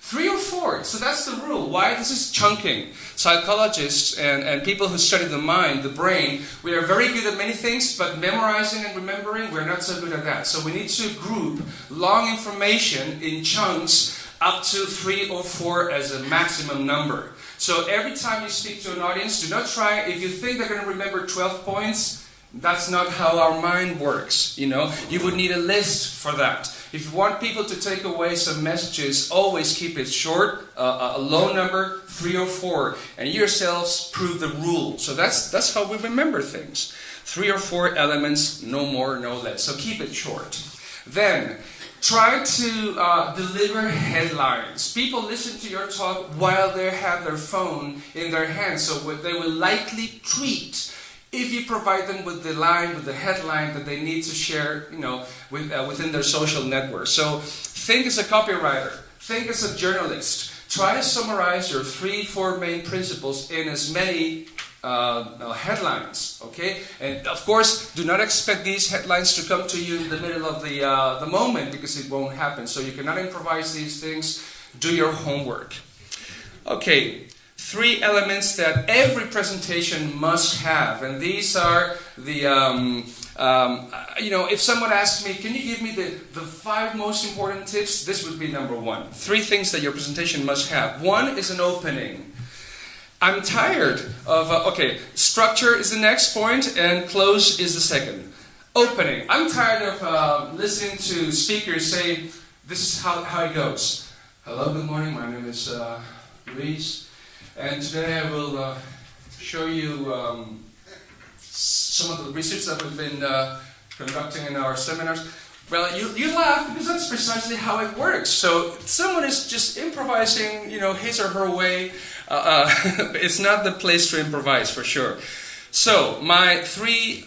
[SPEAKER 4] 3 or 4. So that's the rule. Why? This is chunking. Psychologists and people who study the mind, the brain, we are very good at many things, but memorizing and remembering, we're not so good at that. So we need to group long information in chunks up to 3 or 4 as a maximum number. So every time you speak to an audience, do not try, if you think they're going to remember 12 points, that's not how our mind works. You would need a list for that. If you want people to take away some messages, always keep it short, a low number, 3 or 4, and yourselves prove the rule. So that's how we remember things. 3 or 4 elements, no more, no less. So keep it short. Then, try to deliver headlines. People listen to your talk while they have their phone in their hand, so they will likely tweet if you provide them with the headline that they need to share, within their social network. So think as a copywriter, think as a journalist. Try to summarize your 3-4 main principles in as many headlines, okay? And of course, do not expect these headlines to come to you in the middle of the moment, because it won't happen. So you cannot improvise these things. Do your homework. Okay. 3 elements that every presentation must have, and these are the, if someone asked me, can you give me the 5 most important tips? This would be number 1. 3 things that your presentation must have. 1 is an opening. I'm tired of, structure is the next point, and close is the second. Opening. I'm tired of listening to speakers say, this is how it goes. Hello, good morning, my name is Luis. And today I will show you some of the research that we've been conducting in our seminars. Well, you laugh because that's precisely how it works. So someone is just improvising, his or her way. It's not the place to improvise, for sure. So my 3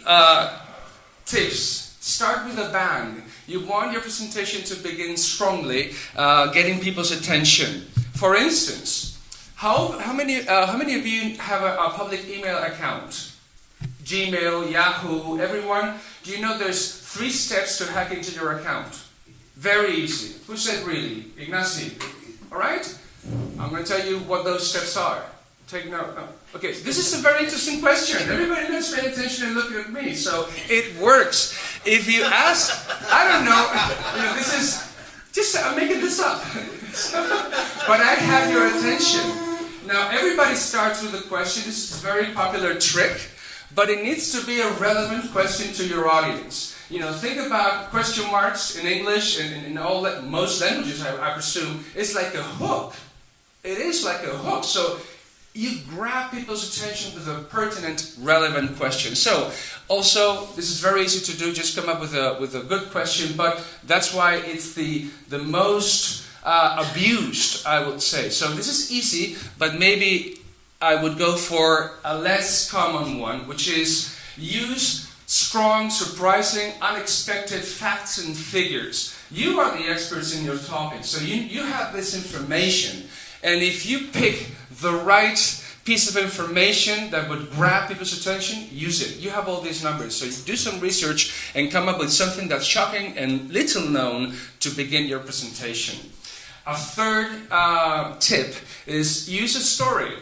[SPEAKER 4] tips. Start with a bang. You want your presentation to begin strongly, getting people's attention. For instance, how many of you have a public email account? Gmail, Yahoo, everyone? Do you know there's 3 steps to hack into your account? Very easy. Who said really? Ignasi. Alright? I'm going to tell you what those steps are. Take note. No. Okay, this is a very interesting question. Everybody knows, pay attention and look at me. So it works. If you ask, I don't know, this is, just I'm making this up. But I have your attention. Now, everybody starts with a question. This is a very popular trick, but it needs to be a relevant question to your audience. Think about question marks in English and in most languages, I presume. It's like a hook. It is like a hook. So you grab people's attention with a pertinent, relevant question. So, also, this is very easy to do. Just come up with a good question, but that's why it's the most abused, I would say. So this is easy, but maybe I would go for a less common one, which is use strong, surprising, unexpected facts and figures. You are the experts in your topic, so you have this information, and if you pick the right piece of information that would grab people's attention, use it. You have all these numbers, so you do some research and come up with something that's shocking and little known to begin your presentation. A third tip is use a story.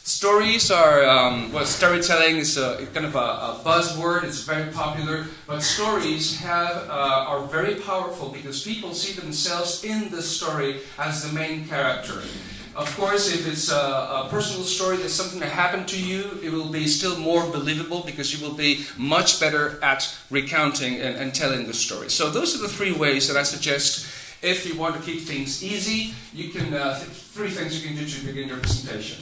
[SPEAKER 4] Stories are, storytelling is kind of a buzzword, it's very popular, but stories are very powerful because people see themselves in the story as the main character. Of course, if it's a personal story, there's something that happened to you, it will be still more believable because you will be much better at recounting and telling the story. So those are the 3 ways that I suggest. If you want to keep things easy, you can 3 things you can do to begin your presentation.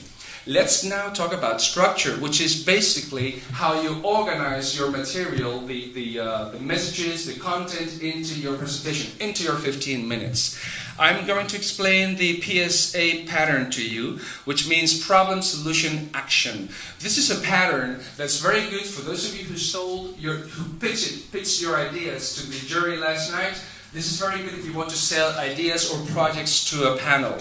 [SPEAKER 4] Let's now talk about structure, which is basically how you organize your material, the messages, the content into your presentation, into your 15 minutes. I'm going to explain the PSA pattern to you, which means problem, solution, action. This is a pattern that's very good for those of you who pitched your ideas to the jury last night. This is very good if you want to sell ideas or projects to a panel.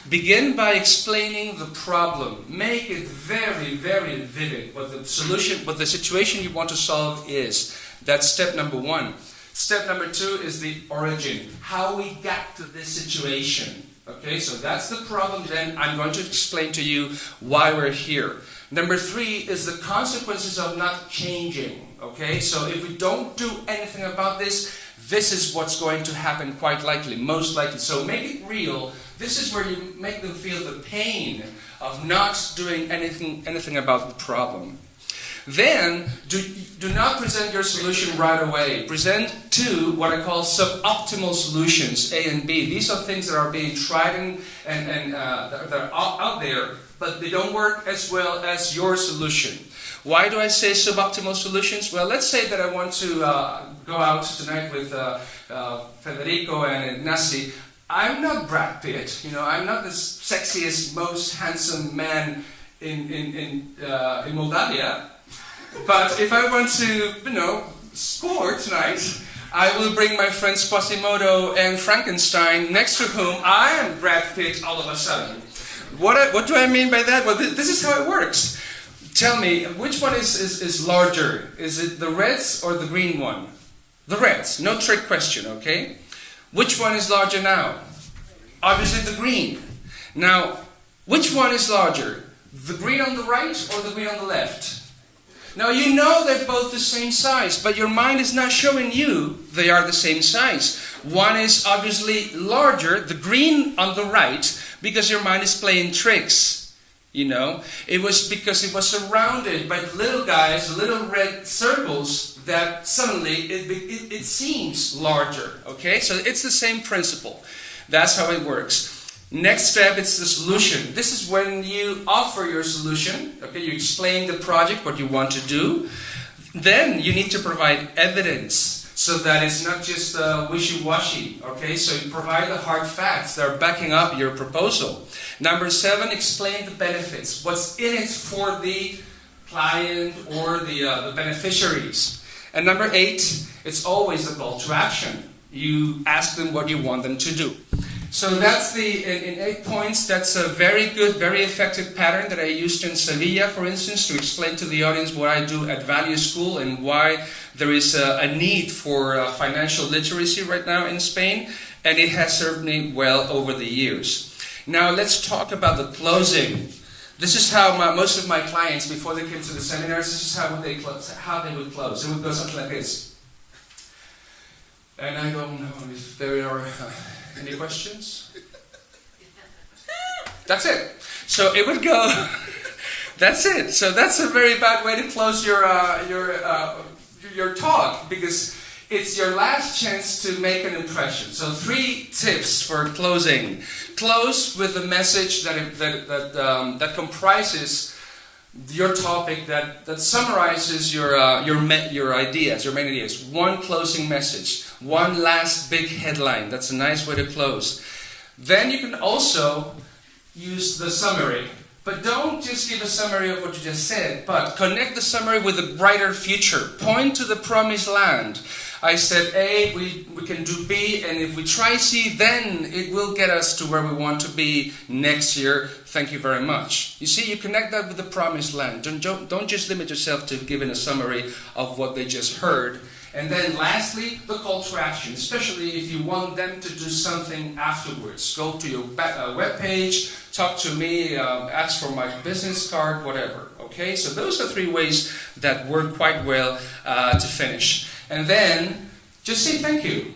[SPEAKER 4] Begin by explaining the problem. Make it very, very vivid what the solution, what the situation you want to solve is. That's step number one. Step number two is the origin. How we got to this situation. Okay, so that's the problem. Then I'm going to explain to you why we're here. Number three is the consequences of not changing. Okay, so if we don't do anything about this, this is what's going to happen quite likely, most likely. So make it real. This is where you make them feel the pain of not doing anything about the problem. Then, do not present your solution right away. Present two, what I call suboptimal solutions, A and B. These are things that are being tried and that are out there, but they don't work as well as your solution. Why do I say suboptimal solutions? Well, let's say that I want to go out tonight with Federico and Ignasi. I'm not Brad Pitt, I'm not the sexiest, most handsome man in Moldavia. But if I want to, score tonight, I will bring my friends Quasimodo and Frankenstein, next to whom I am Brad Pitt all of a sudden. What do I mean by that? Well, this is how it works. Tell me, which one is larger? Is it the reds or the green one? The reds. No trick question, okay? Which one is larger now? Obviously the green. Now, which one is larger? The green on the right or the green on the left? Now you know they're both the same size, but your mind is not showing you they are the same size. One is obviously larger, the green on the right, because your mind is playing tricks. It was because it was surrounded by the little guys, the little red circles, that suddenly it seems larger. Okay, so it's the same principle. That's how it works. Next step is the solution. This is when you offer your solution. Okay, you explain the project, what you want to do. Then you need to provide evidence so that it's not just wishy-washy. Okay, so you provide the hard facts that are backing up your proposal. Number 7, explain the benefits. What's in it for the client or the beneficiaries. And number 8, it's always a call to action. You ask them what you want them to do. So that's in 8 points, that's a very good, very effective pattern that I used in Sevilla, for instance, to explain to the audience what I do at Value School and why there is a need for financial literacy right now in Spain, and it has served me well over the years. Now let's talk about the closing. This is how most of my clients, before they came to the seminars, this is how they would close. It would go something like this. And I don't know if there are any questions? That's it. So it would go. That's it. So that's a very bad way to close your talk, because it's your last chance to make an impression. So 3 tips for closing. Close with a message that comprises your topic, that summarizes your ideas, your main ideas. One closing message. One last big headline. That's a nice way to close. Then you can also use the summary. But don't just give a summary of what you just said, but connect the summary with a brighter future. Point to the promised land. I said A, we can do B, and if we try C, then it will get us to where we want to be next year. Thank you very much. You see, you connect that with the promised land. Don't just limit yourself to giving a summary of what they just heard. And then lastly, the call to action, especially if you want them to do something afterwards. Go to your webpage, talk to me, ask for my business card, whatever. Okay, so those are 3 ways that work quite well to finish. And then just say thank you.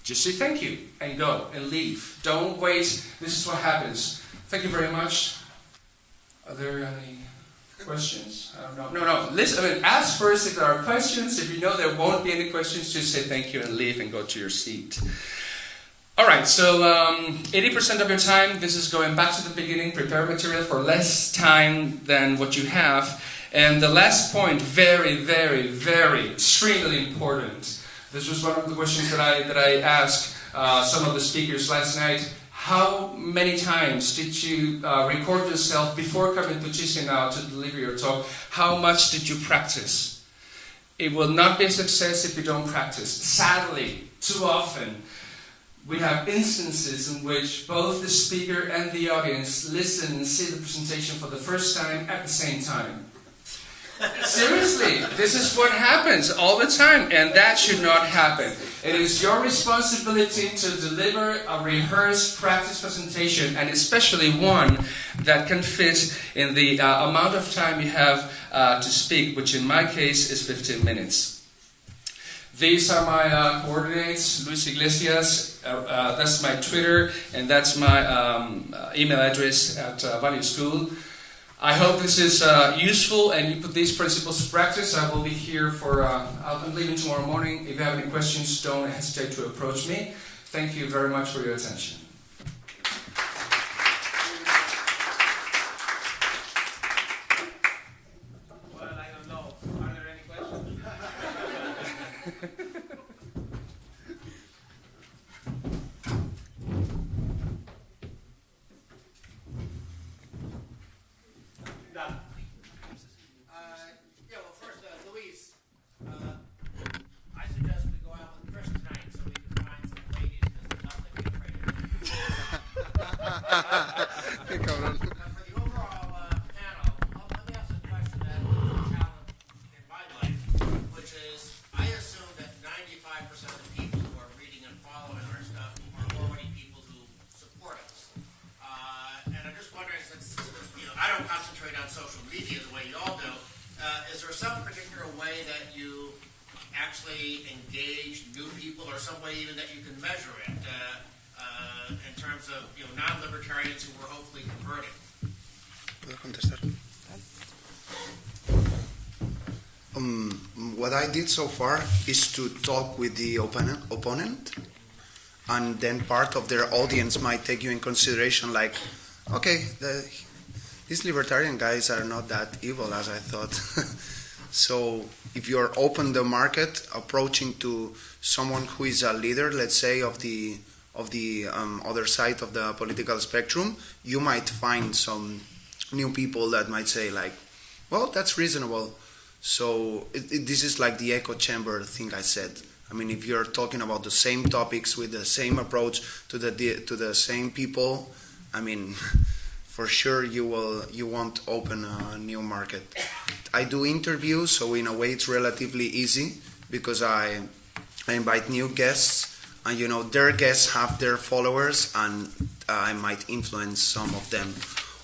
[SPEAKER 4] Just say thank you and go and leave. Don't wait. This is what happens. Thank you very much. Are there any questions? I don't know. No. Listen, ask first if there are questions. If you know there won't be any questions, just say thank you and leave and go to your seat. All right, so 80% of your time, this is going back to the beginning, prepare material for less time than what you have. And the last point, very, very, very extremely important. This was one of the questions that I asked some of the speakers last night. How many times did you record yourself before coming to Chisinau to deliver your talk? How much did you practice? It will not be a success if you don't practice. Sadly, too often, we have instances in which both the speaker and the audience listen and see the presentation for the first time at the same time. Seriously, this is what happens all the time, and that should not happen. It is your responsibility to deliver a rehearsed practice presentation, and especially one that can fit in the amount of time you have to speak, which in my case is 15 minutes. These are my coordinates, Luis Iglesias, that's my Twitter, and that's my email address at Value School. I hope this is useful and you put these principles to practice. I will be here for, I'm leaving tomorrow morning. If you have any questions, don't hesitate to approach me. Thank you very much for your attention.
[SPEAKER 1] Well, I don't know. Are there any questions?
[SPEAKER 5] I suggest we go out with Chris tonight so we can find some ladies because there's nothing to be afraid of.
[SPEAKER 3] Qué cabrón.
[SPEAKER 5] For the overall panel, let me ask a question that was a challenge in my life, which is I assume that 95% of the people who are reading and following our stuff are already people who support us. And I'm just wondering, since I don't concentrate on social media the way you all do, is there some particular way that you actually engage new people, or some way even that you can measure it in terms of non-libertarians who were hopefully converting?
[SPEAKER 3] ¿Puedo contestar? What I did so far is to talk with the opponent, and then part of their audience might take you in consideration, like, okay, these libertarian guys are not that evil as I thought. So if you're open the market, approaching to someone who is a leader, let's say, of the other side of the political spectrum, you might find some new people that might say, like, well, that's reasonable. So this is like the echo chamber thing I said. I mean, if you're talking about the same topics with the same approach to the same people, I mean, for sure you won't open a new market. I do interviews, so in a way it's relatively easy because I invite new guests, and their guests have their followers, and I might influence some of them,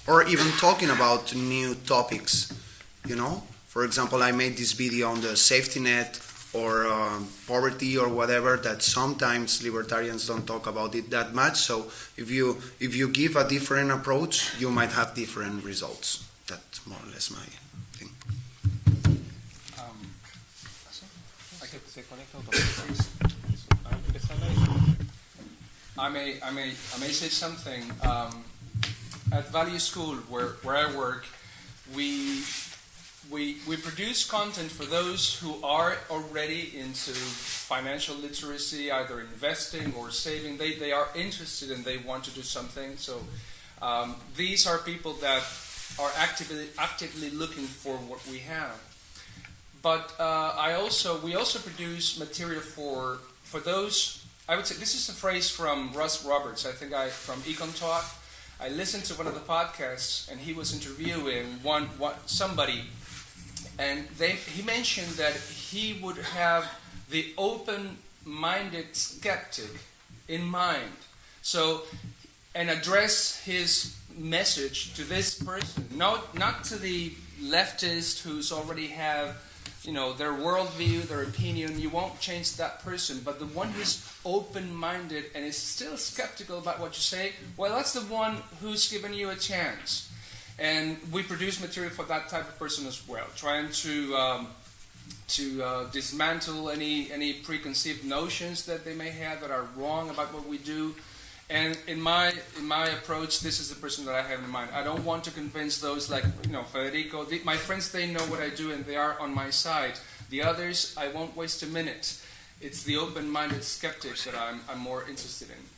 [SPEAKER 3] or even talking about new topics. For example, I made this video on the safety net or poverty or whatever that sometimes libertarians don't talk about it that much. So if you give a different approach, you might have different results. That's more or less my thing.
[SPEAKER 4] I may say something. At Value School, where I work, we produce content for those who are already into financial literacy, either investing or saving. They are interested and they want to do something. So these are people that are actively looking for what we have. But we also produce material for those. I would say this is a phrase from Russ Roberts. I think from Econ Talk. I listened to one of the podcasts and he was interviewing somebody. And he mentioned that he would have the open-minded skeptic in mind. So, and address his message to this person, not to the leftist who's already have, their worldview, their opinion. You won't change that person, but the one who's open-minded and is still skeptical about what you say, well, that's the one who's given you a chance. And we produce material for that type of person as well, trying to dismantle any preconceived notions that they may have that are wrong about what we do. And in my approach, this is the person that I have in mind. I don't want to convince those like Federico. My friends, they know what I do and they are on my side. The others, I won't waste a minute. It's the open-minded skeptics that I'm more interested in.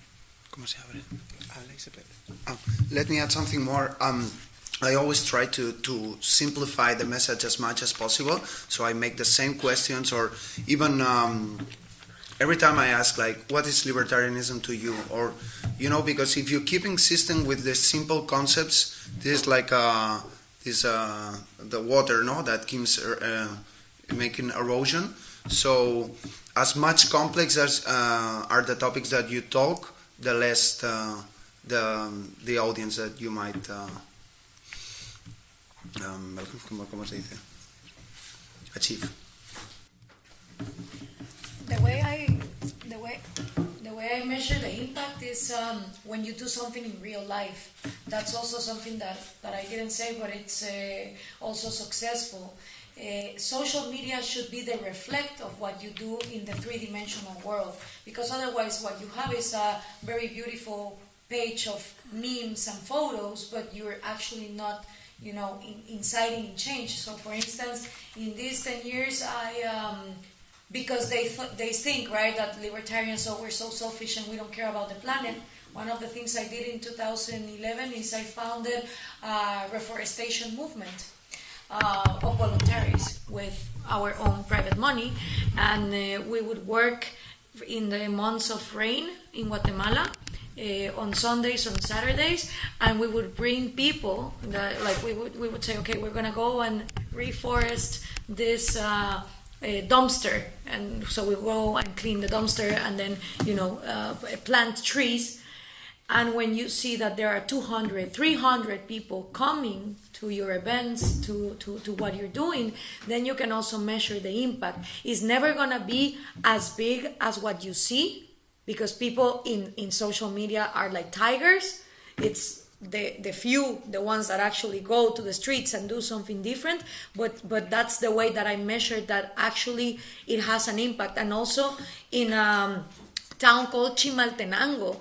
[SPEAKER 3] Let me add something more. I always try to simplify the message as much as possible. So I make the same questions, or even every time I ask, like, what is libertarianism to you? Or, because if you keep insisting with the simple concepts, this is like the water, that keeps making erosion. So as much complex as are the topics that you talk, the less the audience that you might achieve.
[SPEAKER 2] The way I measure the impact is when you do something in real life. That's also something that I didn't say, but it's also successful. Social media should be the reflect of what you do in the three-dimensional world, because otherwise what you have is a very beautiful page of memes and photos, but you're actually not inciting change. So for instance, in these 10 years, because they think, right, that libertarians, we're so selfish and we don't care about the planet. One of the things I did in 2011 is I founded a reforestation movement of voluntaries with our own private money, and we would work in the months of rain in Guatemala, on Sundays, on Saturdays, and we would bring people that, we would say, okay, we're gonna go and reforest this dumpster, and so we go and clean the dumpster and then plant trees. And when you see that there are 200, 300 people coming to your events, to what you're doing, then you can also measure the impact. It's never gonna be as big as what you see, because people in social media are like tigers. It's the few, the ones that actually go to the streets and do something different, but that's the way that I measure that actually it has an impact. And also in a town called Chimaltenango,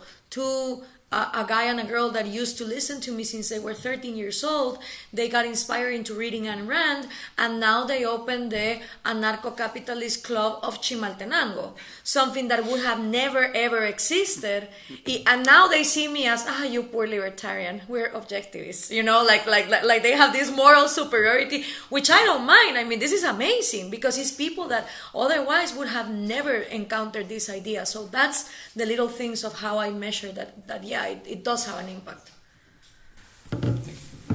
[SPEAKER 2] a guy and a girl that used to listen to me since they were 13 years old, they got inspired into reading Ayn Rand, and now they opened the Anarcho-Capitalist Club of Chimaltenango, something that would have never ever existed. And now they see me as, you poor libertarian, we're objectivists, like they have this moral superiority, which I don't mind. I mean, this is amazing, because it's people that otherwise would have never encountered this idea. So that's the little things of how I measure that it does have an impact.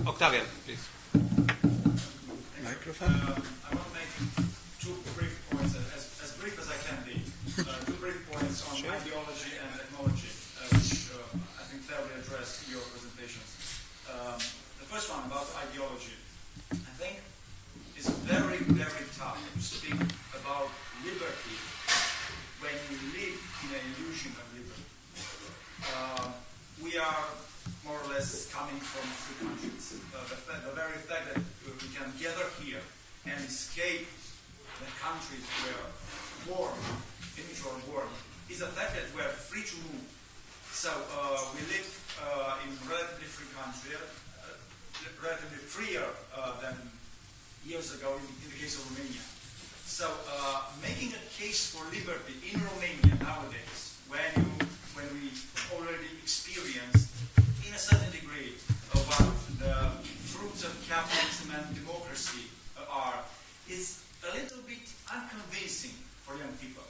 [SPEAKER 1] Octavian, please.
[SPEAKER 3] Microphone.
[SPEAKER 6] I want to make two brief points, as brief as I can be. Two brief points on ideology and technology, which I think fairly address your presentations. The first one about ideology. I think it's very, very tough to speak about liberty when you live in an illusion of liberty. We are more or less coming from free countries. The very fact that we can gather here and escape the countries where war, immature war, is the fact that we are free to move. So we live in relatively free country, relatively freer than years ago in the case of Romania. So making a case for liberty in Romania nowadays, when we already experienced, in a certain degree, what the fruits of capitalism and democracy are, is a little bit unconvincing for young people.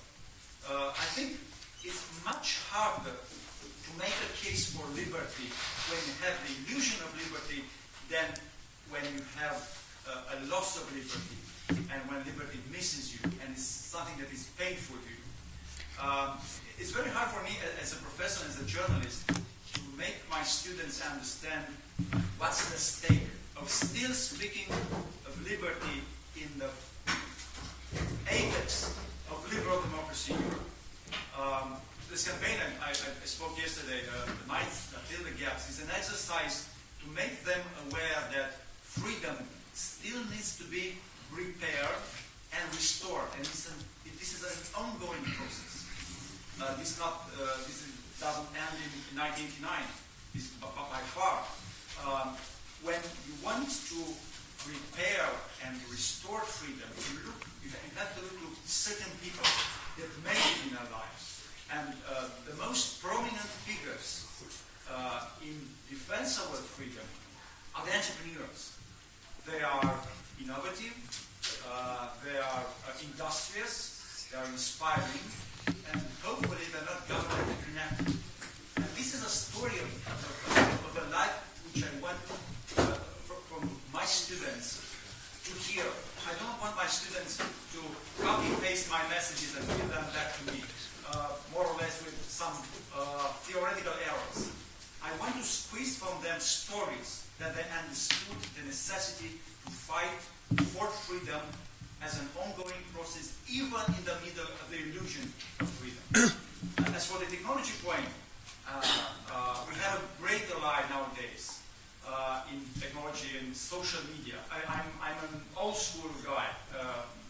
[SPEAKER 6] I think it's much harder to make a case for liberty when you have the illusion of liberty than when you have a loss of liberty, and when liberty misses you and it's something that is painful to you. It's very hard for me as a professor, as a journalist, to make my students understand what's the stake of still speaking of liberty in the apex of liberal democracy in Europe. This campaign I spoke yesterday, the Nights That Fill the Gaps, is an exercise to make them aware that freedom still needs to be repaired and restore. And this is an ongoing process. This doesn't end in 1989. This by far. When you want to repair and restore freedom, you have to look to certain people that made it in their lives. And the most prominent figures in defense of our freedom are the entrepreneurs. They are innovative, they are industrious, they are inspiring, and hopefully they're not government connected. And this is a story of a life which I want from my students to hear. I don't want my students to copy-paste my messages and give them back to me, more or less with some theoretical errors. I want to squeeze from them stories that they understood the necessity to fight for freedom as an ongoing process, even in the middle of the illusion of freedom. And as for the technology point, we have a great ally nowadays in technology and social media. I'm an old school guy.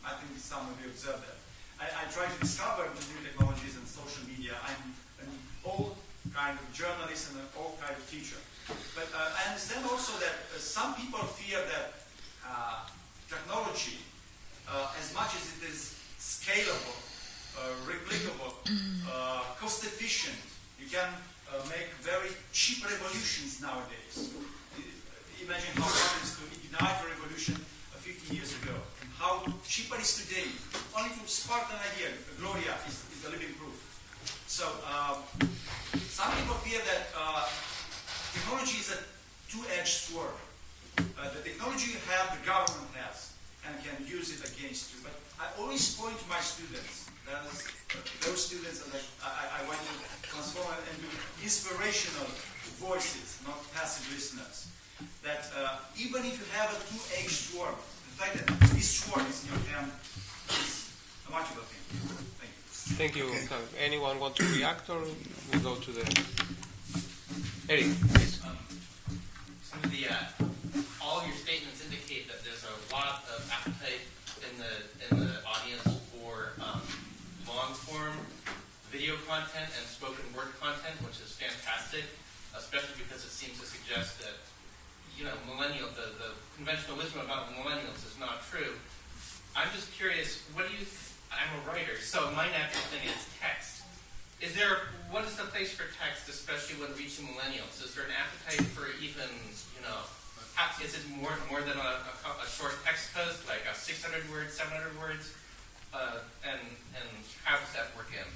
[SPEAKER 6] I think some of you observed that. I try to discover the new technologies and social media. I'm an old kind of journalist and an old kind of teacher. But I understand also that some people fear that technology, as much as it is scalable, replicable, cost efficient, you can make very cheap revolutions nowadays. Imagine how hard it is to ignite a revolution 50 years ago, and how cheap it is today. Only to spark an idea. Gloria is the living proof. So some people fear that technology is a two-edged sword. The technology you have, the government has, and can use it against you. But I always point to my students, those students that I want to transform into inspirational voices, not passive listeners. That even if you have a two-edged sword, the fact that this sword is in your hand is a magical thing. Thank you.
[SPEAKER 1] Thank you. Okay. Anyone want to react, or we go to the Eric, please.
[SPEAKER 7] Some of the all of your statements indicate that there's a lot of appetite in the audience for long-form video content and spoken word content, which is fantastic, especially because it seems to suggest that millennial, the conventional wisdom about millennials is not true. I'm just curious, I'm a writer, so my natural thing is text. What is the place for text, especially when reaching millennials? Is there an appetite for even, is it more than a short text post, like a 600 words, 700 words? And how does that work in?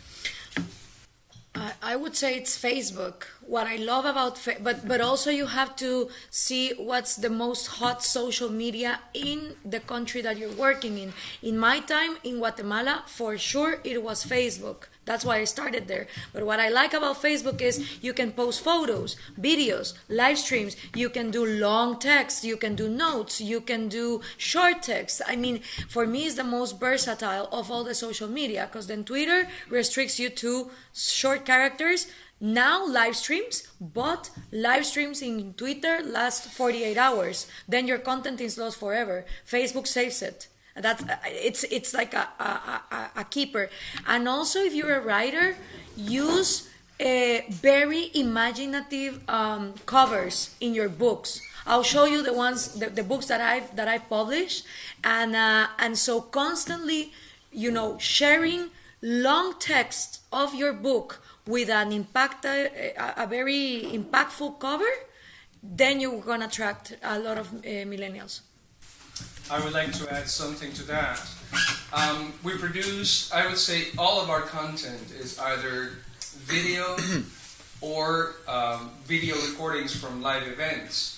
[SPEAKER 2] I would say it's Facebook. What I love about but also you have to see what's the most hot social media in the country that you're working in. In my time in Guatemala, for sure it was Facebook. That's why I started there. But what I like about Facebook is you can post photos, videos, live streams. You can do long text. You can do notes. You can do short text. I mean, for me, it's the most versatile of all the social media, because then Twitter restricts you to short characters. Now live streams, but live streams in Twitter last 48 hours. Then your content is lost forever. Facebook saves it. It's like a keeper. And also, if you're a writer, use very imaginative covers in your books. I'll show you the books that I've published, and so constantly, sharing long text of your book with a very impactful cover, then you're gonna attract a lot of millennials.
[SPEAKER 4] I would like to add something to that. We produce, I would say, all of our content is either video or video recordings from live events.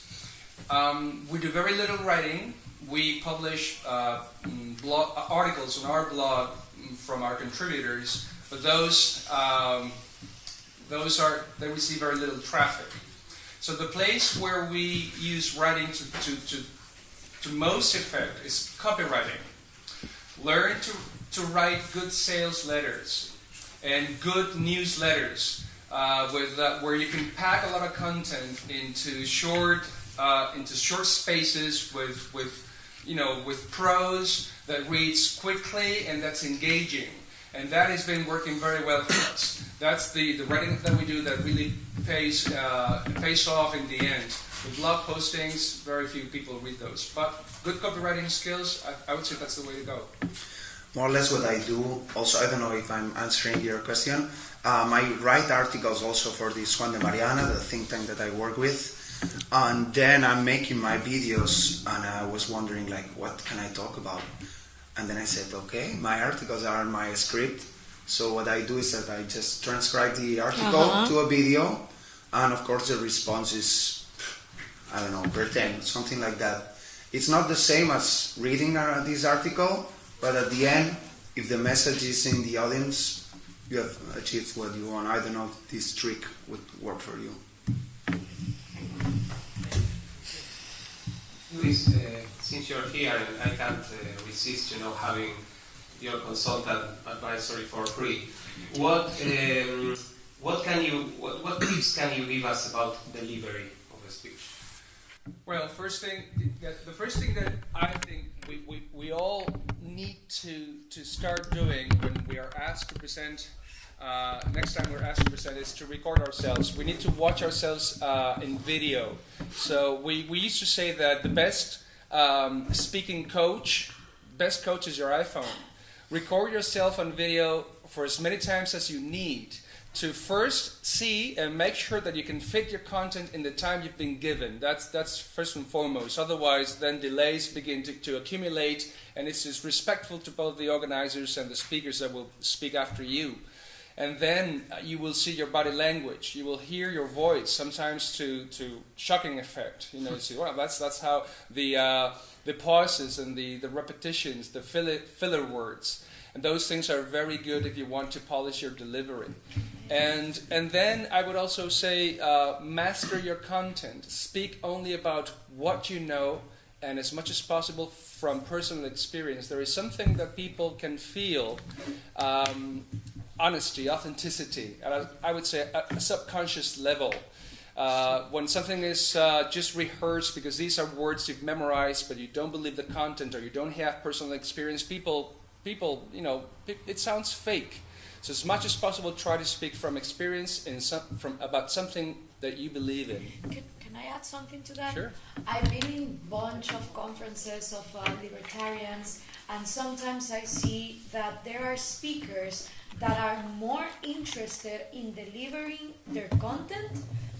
[SPEAKER 4] We do very little writing. We publish articles on our blog from our contributors, but they receive very little traffic. So the place where we use writing to most effect is copywriting. Learn to write good sales letters and good newsletters where you can pack a lot of content into short spaces with with prose that reads quickly and that's engaging. And that has been working very well for us. That's the writing that we do that really pays off in the end. With blog postings, very few people read those. But good copywriting skills, I would say that's the way to go.
[SPEAKER 3] More or less what I do, also, I don't know if I'm answering your question. I write articles also for this Juan de Mariana, the think tank that I work with. And then I'm making my videos, and I was wondering, like, what can I talk about? And then I said, okay, my articles are my script. So what I do is that I just transcribe the article to a video, and of course the response is, I don't know, pretend, something like that. It's not the same as reading this article, but at the end, if the message is in the audience, you have achieved what you want. I don't know if this trick would work for you.
[SPEAKER 1] Luis, since you're here, I can't resist, having your consultant advisory for free. What tips can you give us about delivery of a speech?
[SPEAKER 4] Well, the first thing that I think we all need to start doing when we are asked to present. Next time we're asked to present is to record ourselves. We need to watch ourselves in video. So we used to say that the best speaking coach, best coach is your iPhone. Record yourself on video for as many times as you need to first see and make sure that you can fit your content in the time you've been given. That's first and foremost. Otherwise, then delays begin to accumulate, and it's disrespectful to both the organizers and the speakers that will speak after you. And then you will see your body language. You will hear your voice, sometimes to shocking effect. You see, well, that's how the pauses and the repetitions, the filler words, and those things are very good if you want to polish your delivery. And then I would also say master your content. Speak only about what you know, and as much as possible from personal experience. There is something that people can feel. Honesty, authenticity, and I would say a subconscious level. When something is just rehearsed because these are words you've memorized, but you don't believe the content or you don't have personal experience, people, it sounds fake. So as much as possible, try to speak from experience about something that you believe in.
[SPEAKER 2] Can I add something to that?
[SPEAKER 4] Sure.
[SPEAKER 2] I've been in a bunch of conferences of libertarians, and sometimes I see that there are speakers that are more interested in delivering their content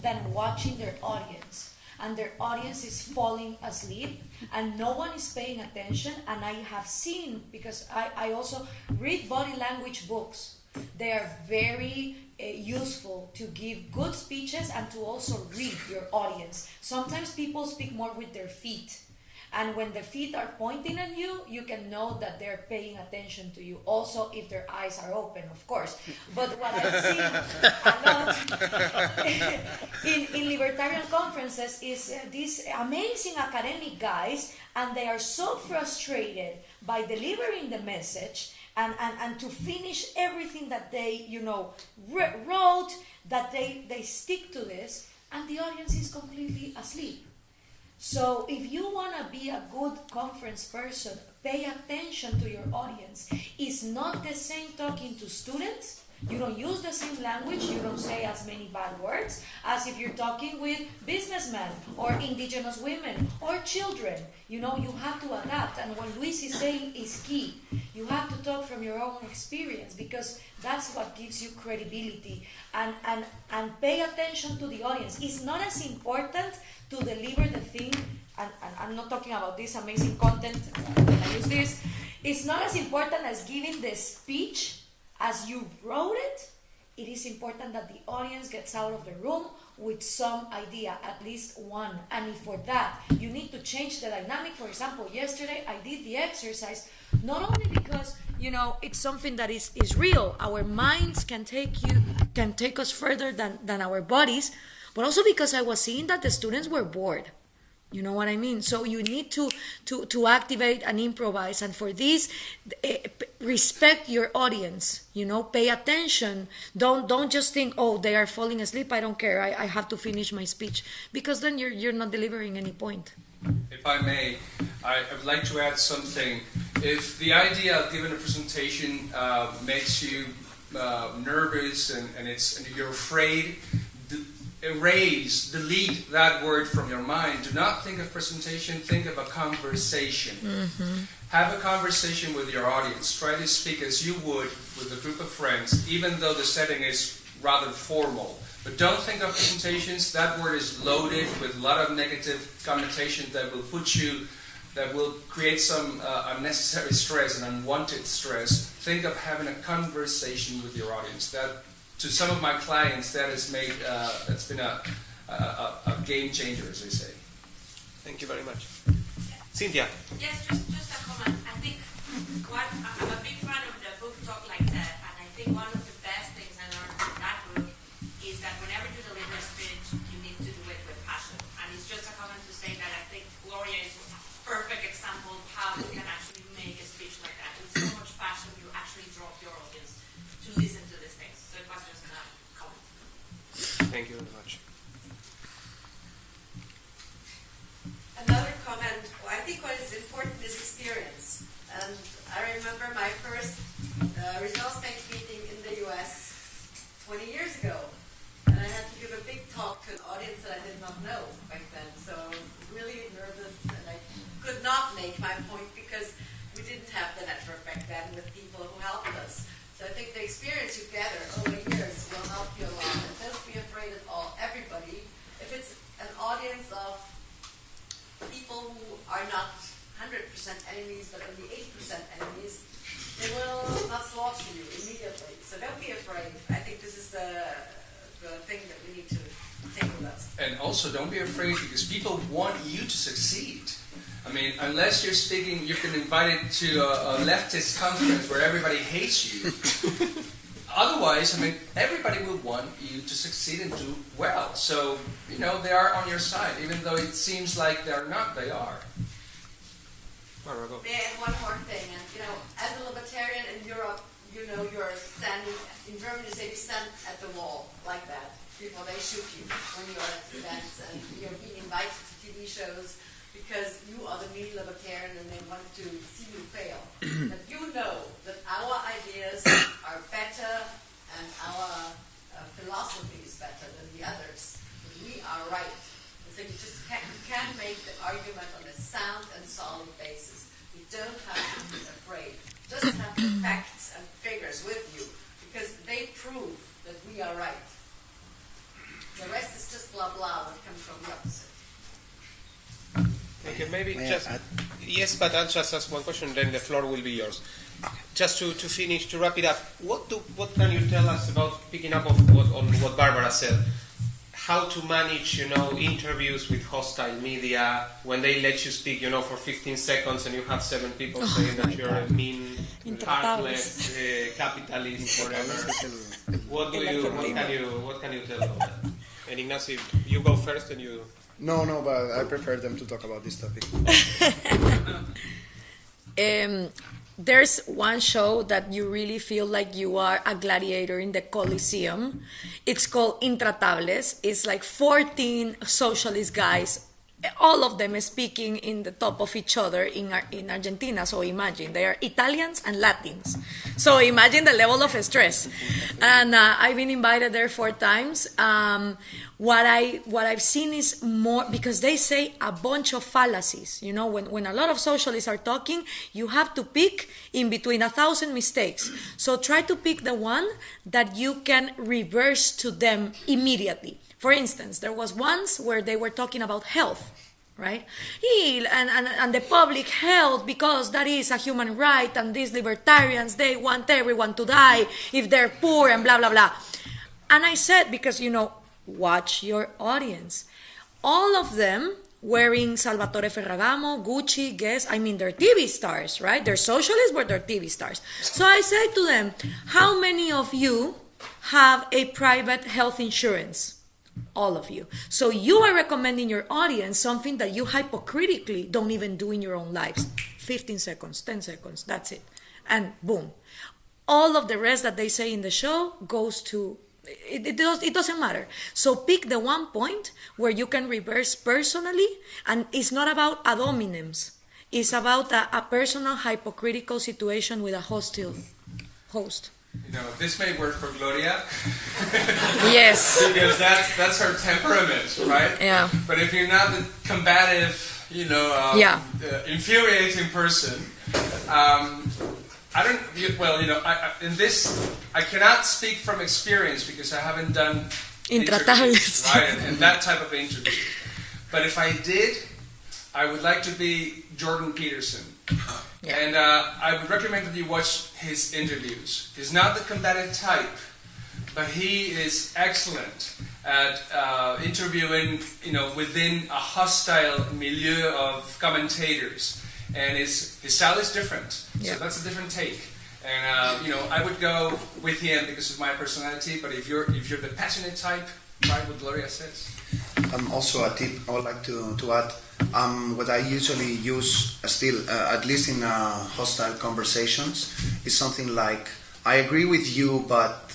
[SPEAKER 2] than watching their audience. And their audience is falling asleep and no one is paying attention. And I have seen, because I also read body language books, they are very useful to give good speeches and to also read your audience. Sometimes people speak more with their feet. And when the feet are pointing at you, you can know that they're paying attention to you. Also, if their eyes are open, of course. But what I've seen a lot in libertarian conferences is these amazing academic guys, and they are so frustrated by delivering the message and to finish everything that they, wrote, that they stick to this, and the audience is completely asleep. So if you want to be a good conference person, pay attention to your audience. It's not the same talking to students. You don't use the same language. You don't say as many bad words as if you're talking with businessmen or indigenous women or children. You have to adapt. And what Luis is saying is key. You have to talk from your own experience because that's what gives you credibility. And pay attention to the audience. It's not as important to deliver the thing, and I'm not talking about this amazing content, I use this. It's not as important as giving the speech as you wrote it. It is important that the audience gets out of the room with some idea, at least one. And for that, you need to change the dynamic. For example, yesterday I did the exercise, not only because, it's something that is real. Our minds can take us further than our bodies, but also because I was seeing that the students were bored. You know what I mean? So you need to activate and improvise. And for this, respect your audience. Pay attention. Don't just think, oh, they are falling asleep. I don't care. I have to finish my speech, because then you're not delivering any point.
[SPEAKER 4] If I may, I would like to add something. If the idea of giving a presentation makes you nervous and you're afraid, delete that word from your mind. Do not think of presentation, think of a conversation. Have a conversation with your audience. Try to speak as you would with a group of friends, even though the setting is rather formal. But don't think of presentations. That word is loaded with a lot of negative connotations that will create some unnecessary stress and unwanted stress. Think of having a conversation with your audience. That, to some of my clients, that's been a game changer, as they say.
[SPEAKER 1] Thank you very much. Cynthia.
[SPEAKER 8] Yes, just a comment. I think I'm a big fan of the book Talk Like That, and I think one of the best things I learned from that book is that whenever you deliver a speech, you need to do it with passion. And it's just a comment to say that I think Gloria is a perfect example of how you can actually make a speech like that. With so much passion, you actually draw your audience to listen to these things. So it was just a comment.
[SPEAKER 1] Thank you very much.
[SPEAKER 9] Another comment, well, I think what is important is experience. And I remember my first results-based meeting in the US 20 years ago. And I had to give a big talk to an audience that I did not know back then. So I was really nervous and I could not make my point because we didn't have the network back then with people who helped us. So I think the experience you gather over years will help you a lot. And don't be afraid at all. Everybody, if it's an audience of people who are not 100% enemies, but only 8% enemies, they will not slaughter you immediately. So don't be afraid. I think this is the thing that we need to take with us.
[SPEAKER 4] And also, don't be afraid, because people want you to succeed. I mean, unless you're speaking, you've been invited to a leftist conference where everybody hates you. Otherwise, I mean, everybody will want you to succeed and do well. So, they are on your side. Even though it seems like they're not, they are.
[SPEAKER 9] May I add one more thing? And, as a libertarian in Europe, you're standing, in Germany you say you stand at the wall, like that. People, they shoot you when you're at events and you're being invited to TV shows because you are the real libertarian and they want to see you fail. But you know that our ideas are better and our philosophy is better than the others. But we are right. And so you just can't make the argument on a sound and solid basis. You don't have to be afraid. Just have the facts and figures with you because they prove that we are right. The rest is just blah blah what comes from the opposite.
[SPEAKER 1] Okay, maybe yes, but I'll just ask one question, then the floor will be yours. Just to finish, to wrap it up, what can you tell us about picking up on what Barbara said? How to manage, interviews with hostile media when they let you speak, for 15 seconds and you have 7 people saying that you're a mean, heartless, capitalist, whatever. What can you tell about that? And Ignasi, you go first and you...
[SPEAKER 10] No, but I prefer them to talk about this topic.
[SPEAKER 2] There's one show that you really feel like you are a gladiator in the Coliseum. It's called Intratables. It's like 14 socialist guys, all of them speaking in the top of each other in Argentina. So imagine, they are Italians and Latins. So imagine the level of stress. And I've been invited there 4 times. What I've seen is more, because they say a bunch of fallacies. When a lot of socialists are talking, you have to pick in between 1,000 mistakes. So try to pick the one that you can reverse to them immediately. For instance, there was once where they were talking about health, right? And the public health, because that is a human right, and these libertarians, they want everyone to die if they're poor and blah, blah, blah. And I said, because, watch your audience. All of them wearing Salvatore Ferragamo, Gucci, Guess, they're TV stars, right? They're socialists, but they're TV stars. So I said to them, how many of you have a private health insurance? All of you. So you are recommending your audience something that you hypocritically don't even do in your own lives. 15 seconds, 10 seconds, that's it. And boom. All of the rest that they say in the show goes to It doesn't matter. So pick the one point where you can reverse personally, and it's not about ad hominems. It's about a personal hypocritical situation with a hostile host.
[SPEAKER 4] You know, this may work for Gloria.
[SPEAKER 2] Yes.
[SPEAKER 4] Because that's her temperament, right?
[SPEAKER 2] Yeah.
[SPEAKER 4] But if you're not the combative, infuriating person, in this, I cannot speak from experience because I haven't done interviews, right, and that type of interview. But if I did, I would like to be Jordan Peterson. Yeah. And I would recommend that you watch his interviews. He's not the combative type, but he is excellent at interviewing, within a hostile milieu of commentators. And his style is different. Yeah. So that's a different take. And I would go with him because of my personality. But if you're the passionate type, try what Gloria says.
[SPEAKER 3] Also, a tip I would like to add. What I usually use still, at least in hostile conversations, is something like, I agree with you, but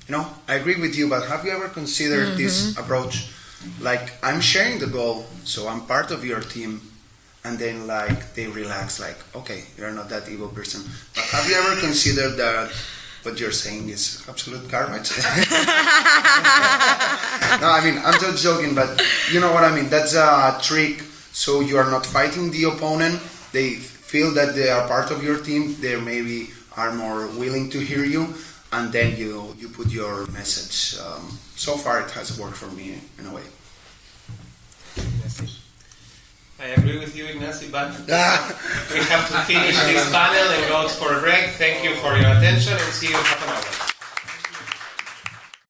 [SPEAKER 3] have you ever considered this approach? Like, I'm sharing the goal, so I'm part of your team, and then they relax, okay, you're not that evil person. But have you ever considered that what you're saying is absolute garbage? No, I'm just joking, but you know what I mean. That's a trick. So you are not fighting the opponent. They feel that they are part of your team. They maybe are more willing to hear you, and then you put your message. So far, it has worked for me in a way.
[SPEAKER 1] I agree with you, Ignasi, but we have to finish this panel and go for a break. Thank you for your attention, and see you in half an hour.